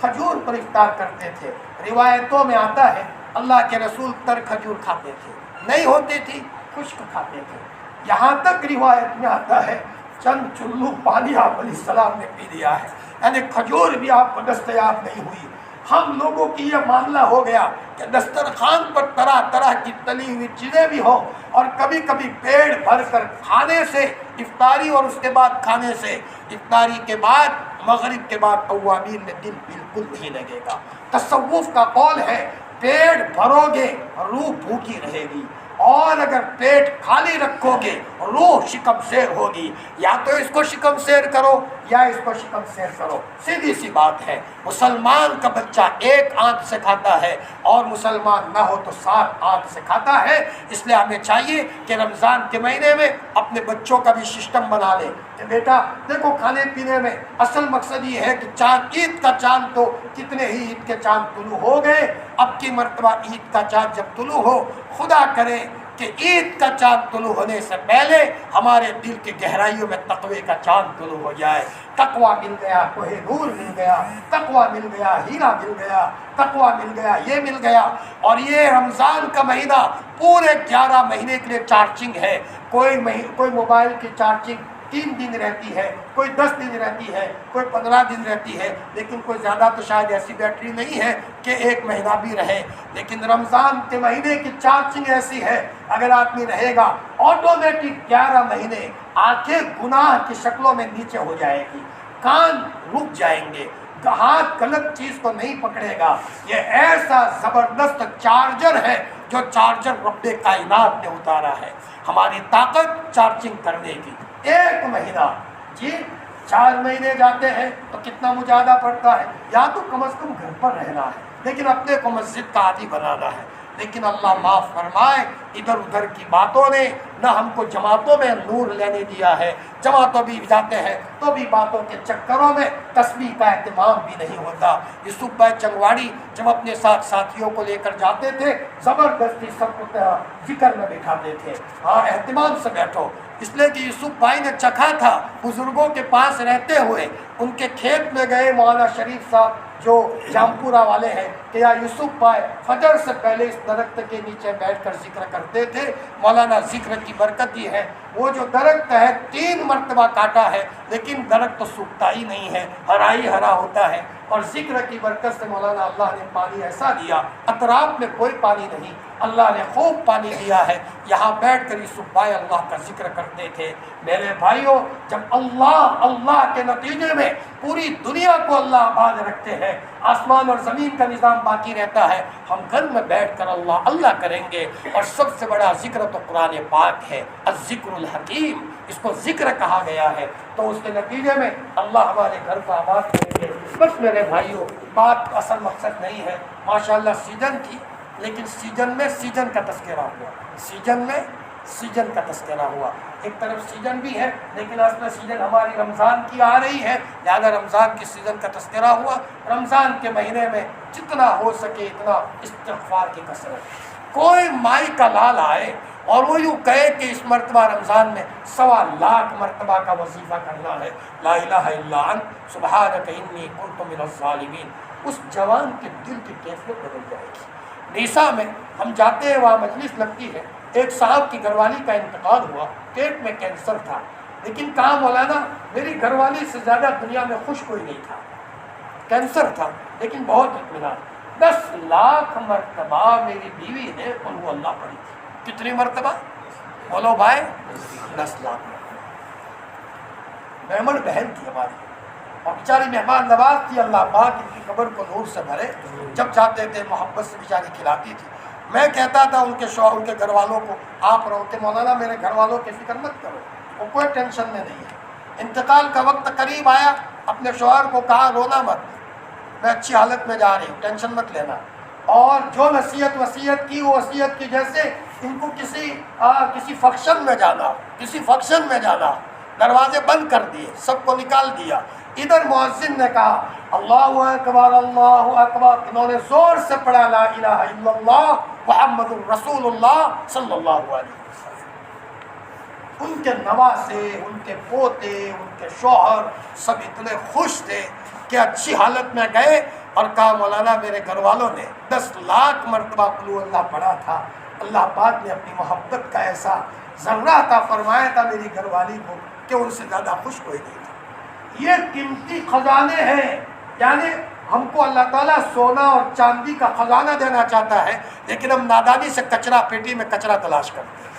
کھجور پر افطار کرتے تھے، روایتوں میں آتا ہے اللہ کے رسول تر کھجور کھاتے تھے، نہیں ہوتی تھی خشک کھاتے تھے، یہاں تک روایت میں آتا ہے چند چلو پانی آپ علیہ السلام نے پی لیا ہے، یعنی کھجور بھی آپ کو دستیاب نہیں ہوئی۔ ہم لوگوں کی یہ معاملہ ہو گیا کہ دسترخوان پر طرح طرح کی تلی ہوئی چیزیں بھی ہوں، اور کبھی کبھی پیٹ بھر کر کھانے سے افطاری، اور اس کے بعد کھانے سے افطاری کے بعد مغرب کے بعد اوابین میں دل بالکل نہیں لگے گا۔ تصوف کا قول ہے پیٹ بھرو گے روح بھوکی رہے گی، اور اگر پیٹ خالی رکھو گے روح شکم سیر ہوگی۔ یا تو اس کو شکم سیر کرو یا اس کو شکم سیر کرو، سیدھی سی بات ہے۔ مسلمان کا بچہ 1 آنت سے کھاتا ہے، اور مسلمان نہ ہو تو 7 آنت سے کھاتا ہے۔ اس لیے ہمیں چاہیے کہ رمضان کے مہینے میں اپنے بچوں کا بھی سسٹم بنا لیں کہ بیٹا دیکھو کھانے پینے میں اصل مقصد یہ ہے کہ چاند، عید کا چاند تو کتنے ہی عید کے چاند طلوع ہو گئے، اب کی مرتبہ عید کا چاند جب طلوع ہو، خدا کرے کہ عید کا چاند طلوع ہونے سے پہلے ہمارے دل کی گہرائیوں میں تقوی کا چاند طلوع ہو جائے۔ تقوی مل گیا، کوہ نور مل گیا، تقوی مل گیا، ہیرا مل گیا، تقوی مل گیا، یہ مل گیا۔ اور یہ رمضان کا مہینہ پورے 11 مہینے کے لیے چارجنگ ہے۔ کوئی موبائل کی چارجنگ 3 دن رہتی ہے، کوئی 10 دن رہتی ہے، کوئی 15 دن رہتی ہے، لیکن کوئی زیادہ تو شاید ایسی بیٹری نہیں ہے کہ 1 مہینہ بھی رہے۔ لیکن رمضان کے مہینے کی چارجنگ ایسی ہے، اگر آدمی رہے گا آٹومیٹک 11 مہینے آنکھیں گناہ کی شکلوں میں نیچے ہو جائے گی، کان رک جائیں گے، ہاتھ غلط چیز کو نہیں پکڑے گا۔ یہ ایسا زبردست چارجر ہے جو چارجر رب کائنات نے اتارا ہے ہماری طاقت چارجنگ کرنے کی۔ 1 مہینہ، جی 4 مہینے جاتے ہیں تو کتنا مجاہدہ پڑتا ہے، یا تو کم از کم گھر پر رہنا ہے، لیکن اپنے کو مسجد کا عادی بنانا ہے۔ لیکن اللہ معاف فرمائے، ادھر ادھر کی باتوں نے نہ ہم کو جماعتوں میں نور لینے دیا ہے، جماعتوں بھی جاتے ہیں تو بھی باتوں کے چکروں میں تسبیح کا اہتمام بھی نہیں ہوتا۔ یوسف بھائی چنگواڑی جب اپنے ساتھ ساتھیوں کو لے کر جاتے تھے، زبردستی سب کو ذکر میں بٹھاتے تھے، ہاں اہتمام سے بیٹھو، اس لیے کہ یوسف بھائی نے چکھا تھا بزرگوں کے پاس رہتے ہوئے۔ ان کے کھیت میں گئے مولانا شریف صاحب جو جامپورہ والے ہیں کہ یا یوسف بھائی فجر سے پہلے اس درخت کے نیچے بیٹھ کر ذکر کرتے تھے۔ مولانا ذکر کی برکت یہ ہے، وہ جو درخت ہے 3 مرتبہ کاٹا ہے لیکن درخت تو سوکھتا ہی نہیں ہے، ہرا ہی ہرا ہوتا ہے۔ اور ذکر کی برکت سے مولانا اللہ نے پانی ایسا دیا، اطراف میں کوئی پانی نہیں، اللہ نے خوب پانی دیا ہے۔ یہاں بیٹھ کر یوسف بھائی اللہ کا ذکر کرتے تھے۔ میرے بھائیوں، جب اللہ کے نتیجے میں پوری دنیا کو اللہ آباد رکھتے ہیں، آسمان اور زمین کا نظام باقی رہتا ہے، ہم گھر میں بیٹھ کر اللہ کریں گے۔ اور سب سے بڑا ذکر تو قرآن پاک ہے، الذکر الحکیم، اس کو ذکر کہا گیا ہے۔ تو اس کے نتیجے میں اللہ ہمارے گھر کو آباد کریں گے۔ بس میرے بھائیوں، بات اصل مقصد نہیں ہے، ماشاءاللہ سیزن کی، لیکن سیزن میں سیزن کا تذکرہ ہوا، سیزن میں سیزن کا تذکرہ ہوا۔ ایک طرف سیزن بھی ہے لیکن اصل سیزن ہماری رمضان کی آ رہی ہے، لہذا رمضان کی سیزن کا تذکرہ ہوا۔ رمضان کے مہینے میں جتنا ہو سکے اتنا استغفار کی کثرت۔ کوئی مائی کا لال آئے اور وہ یوں کہے کہ اس مرتبہ رمضان میں 1.25 لاکھ مرتبہ کا وظیفہ کرنا ہے، لا الہ الا انت سبحانک انی کنت من الظالمین، اس جوان کے دل کی کیفیت بدل جائے گی۔ نیسا میں ہم جاتے ہیں، وہاں مجلس لگتی ہے، ایک صاحب کی گھر والی کا انتقال ہوا، پیٹ میں کینسر تھا، لیکن کہا مولانا میری گھر والی سے زیادہ دنیا میں خوش کوئی نہیں تھا، کینسر تھا لیکن بہت اطمینان۔ 10 لاکھ مرتبہ میری بیوی نے قل هو اللہ پڑھی تھی۔ کتنی مرتبہ بولو بھائی؟ 10 لاکھ مرتبہ۔ مہمان بہن تھی ہماری اور بیچاری مہمان نواز تھی، اللہ پاک ان کی قبر کو نور سے بھرے۔ جب جاتے تھے محبت سے بیچاری کھلاتی تھی۔ میں کہتا تھا ان کے شوہر، ان کے گھر والوں کو، آپ رہو کہ مولانا میرے گھر والوں کی فکر مت کرو، وہ کوئی ٹینشن میں نہیں ہے۔ انتقال کا وقت قریب آیا، اپنے شوہر کو کہا رونا مت، میں اچھی حالت میں جا رہی ہوں، ٹینشن مت لینا۔ اور جو نصیحت وصیت کی، وہ وصیت کی جیسے ان کو کسی فنکشن میں جانا، دروازے بند کر دیے، سب کو نکال دیا۔ ادھر مؤذن نے کہا اللہ اکبر اللہ اکبر، انہوں نے زور سے پڑھا لا الہ الا اللہ محمد الرسول اللہ صلی اللہ علیہ وسلم۔ ان کے نواسے، ان کے پوتے، ان کے شوہر سب اتنے خوش تھے کہ اچھی حالت میں گئے اور کہا مولانا میرے گھر والوں نے 10 لاکھ مرتبہ قل هو اللہ پڑھا تھا، اللہ پاک نے اپنی محبت کا ایسا ذرہ عطا فرمایا تھا میری گھر والی کو کہ ان سے زیادہ خوش کوئی نہیں تھا۔ یہ قیمتی خزانے ہیں، یعنی ہم کو اللہ تعالیٰ سونا اور چاندی کا خزانہ دینا چاہتا ہے، لیکن ہم نادانی سے کچرا پیٹی میں کچرا تلاش کرتے ہیں۔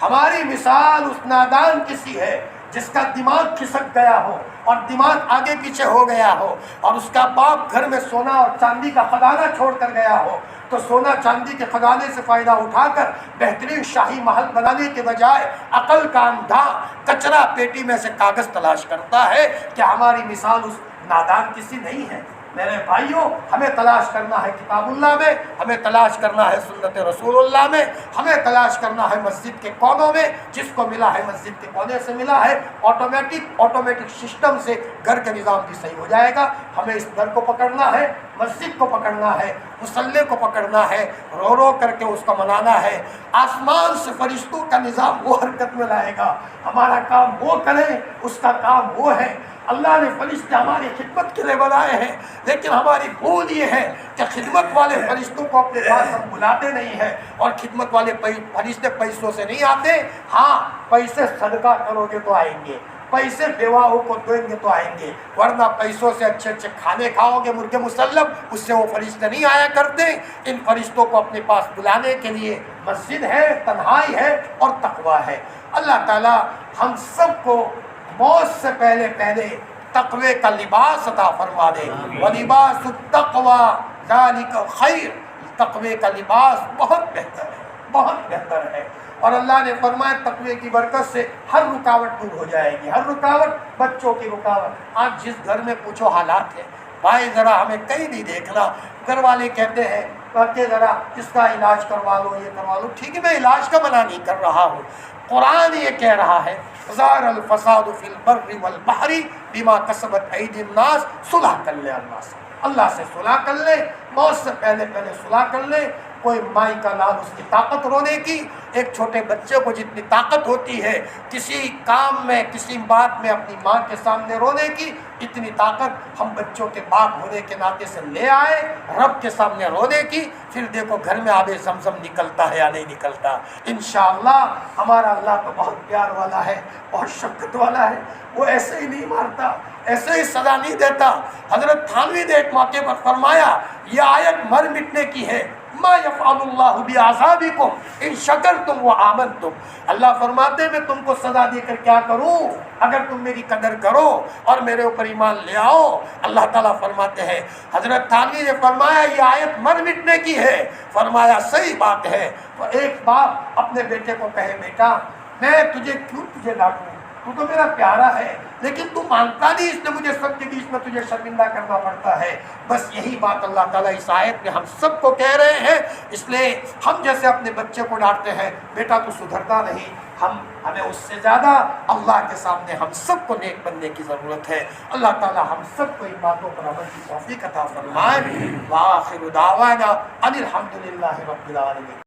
ہماری مثال اس نادان کسی ہے جس کا دماغ کھسک گیا ہو اور دماغ آگے پیچھے ہو گیا ہو، اور اس کا باپ گھر میں سونا اور چاندی کا خزانہ چھوڑ کر گیا ہو، تو سونا چاندی کے خزانے سے فائدہ اٹھا کر بہترین شاہی محل بنانے کے بجائے عقل کا اندھا کچرا پیٹی میں سے کاغذ تلاش کرتا ہے کہ ہماری مثال اس نادان کسی نہیں ہے۔ میرے بھائیوں، ہمیں تلاش کرنا ہے کتاب اللہ میں، ہمیں تلاش کرنا ہے سنت رسول اللہ میں، ہمیں تلاش کرنا ہے مسجد کے کونوں میں، جس کو ملا ہے مسجد کے کونے سے ملا ہے، آٹومیٹک سسٹم سے گھر کا نظام بھی صحیح ہو جائے گا۔ ہمیں اس گھر کو پکڑنا ہے، مسجد کو پکڑنا ہے، مسلح کو پکڑنا ہے، رو رو کر کے اس کو منانا ہے۔ آسمان سے فرشتوں کا نظام وہ حرکت میں لائے گا، ہمارا کام وہ کریں، اس کا کام وہ ہے۔ اللہ نے فرشتے ہماری خدمت کے لیے بنائے ہیں، لیکن ہماری بھول یہ ہے کہ خدمت والے فرشتوں کو اپنے پاس ہم بلاتے نہیں ہیں، اور خدمت والے فرشتے پیسوں سے نہیں آتے۔ ہاں، پیسے صدقہ کرو گے تو آئیں گے، پیسے بیواؤں کو دیں گے تو آئیں گے، ورنہ پیسوں سے اچھے اچھے کھانے کھاؤ گے مرغ مسلم، اس سے وہ فرشتے نہیں آیا کرتے۔ ان فرشتوں کو اپنے پاس بلانے کے لیے مسجد ہے، تنہائی ہے اور تقویٰ ہے۔ اللہ تعالی ہم سب کو موت سے پہلے تقوی کا لباس عطا فرما دے۔ وَلِبَاسُ التَّقْوَىٰ ذَلِكَ خَيْرٌ، تقوی کا لباس بہت بہتر ہے، بہت بہتر ہے۔ اور اللہ نے فرمایا تقوی کی برکت سے ہر رکاوٹ دور ہو جائے گی، ہر رکاوٹ، بچوں کی رکاوٹ۔ آج جس گھر میں پوچھو حالات ہے، بھائی ذرا ہمیں کہیں نہیں دیکھنا، گھر والے کہتے ہیں کہ ذرا اس کا علاج کروا لو، یہ کروا لو۔ ٹھیک ہے، میں علاج کا منع نہیں کر رہا ہوں، قرآن یہ کہہ رہا ہے ظہر الفساد فی البر والبحر بما کسبت ایدی الناس، صلح کر لے اللہ سے صلح کر لے، موت سے پہلے صلح کر لے۔ کوئی مائی کا لال اس کی طاقت رونے کی، ایک چھوٹے بچے کو جتنی طاقت ہوتی ہے کسی کام میں، کسی بات میں اپنی ماں کے سامنے رونے کی، اتنی طاقت ہم بچوں کے باپ ہونے کے ناطے سے لے آئے رب کے سامنے رونے کی۔ پھر دیکھو گھر میں آب زمزم نکلتا ہے یا نہیں نکلتا۔ انشاءاللہ ہمارا اللہ تو بہت پیار والا ہے، بہت شفقت والا ہے، وہ ایسے ہی نہیں مارتا، ایسے ہی سزا نہیں دیتا۔ حضرت تھانوی نے ایک موقع پر فرمایا یہ آیت مر مٹنے کی ہے، ما یفعل اللہ بعذابکم ان شکرتم وآمنتم۔ اللہ فرماتے ہیں میں تم کو سزا دے کر کیا کروں اگر تم میری قدر کرو اور میرے اوپر ایمان لے آؤ۔ اللہ تعالیٰ فرماتے ہیں، حضرت تھانوی نے فرمایا یہ آیت مر مٹنے کی ہے، فرمایا صحیح بات ہے۔ ایک باپ اپنے بیٹے کو کہے بیٹا میں تجھے ڈانٹوں، تو تو میرا پیارا ہے لیکن تو مانتا نہیں، اس لیے مجھے سب کے بیچ میں تجھے شرمندہ کرنا پڑتا ہے۔ بس یہی بات اللہ تعالیٰ اس آیت میں ہم سب کو کہہ رہے ہیں۔ اس لیے ہم جیسے اپنے بچے کو ڈانٹتے ہیں بیٹا تو سدھرتا نہیں، ہمیں اس سے زیادہ اللہ کے سامنے ہم سب کو نیک بننے کی ضرورت ہے۔ اللہ تعالیٰ ہم سب کو ان باتوں پر عمل کی توفیق عطا فرمائے۔ وآخر دعوانا ان الحمد للہ رب العالمین۔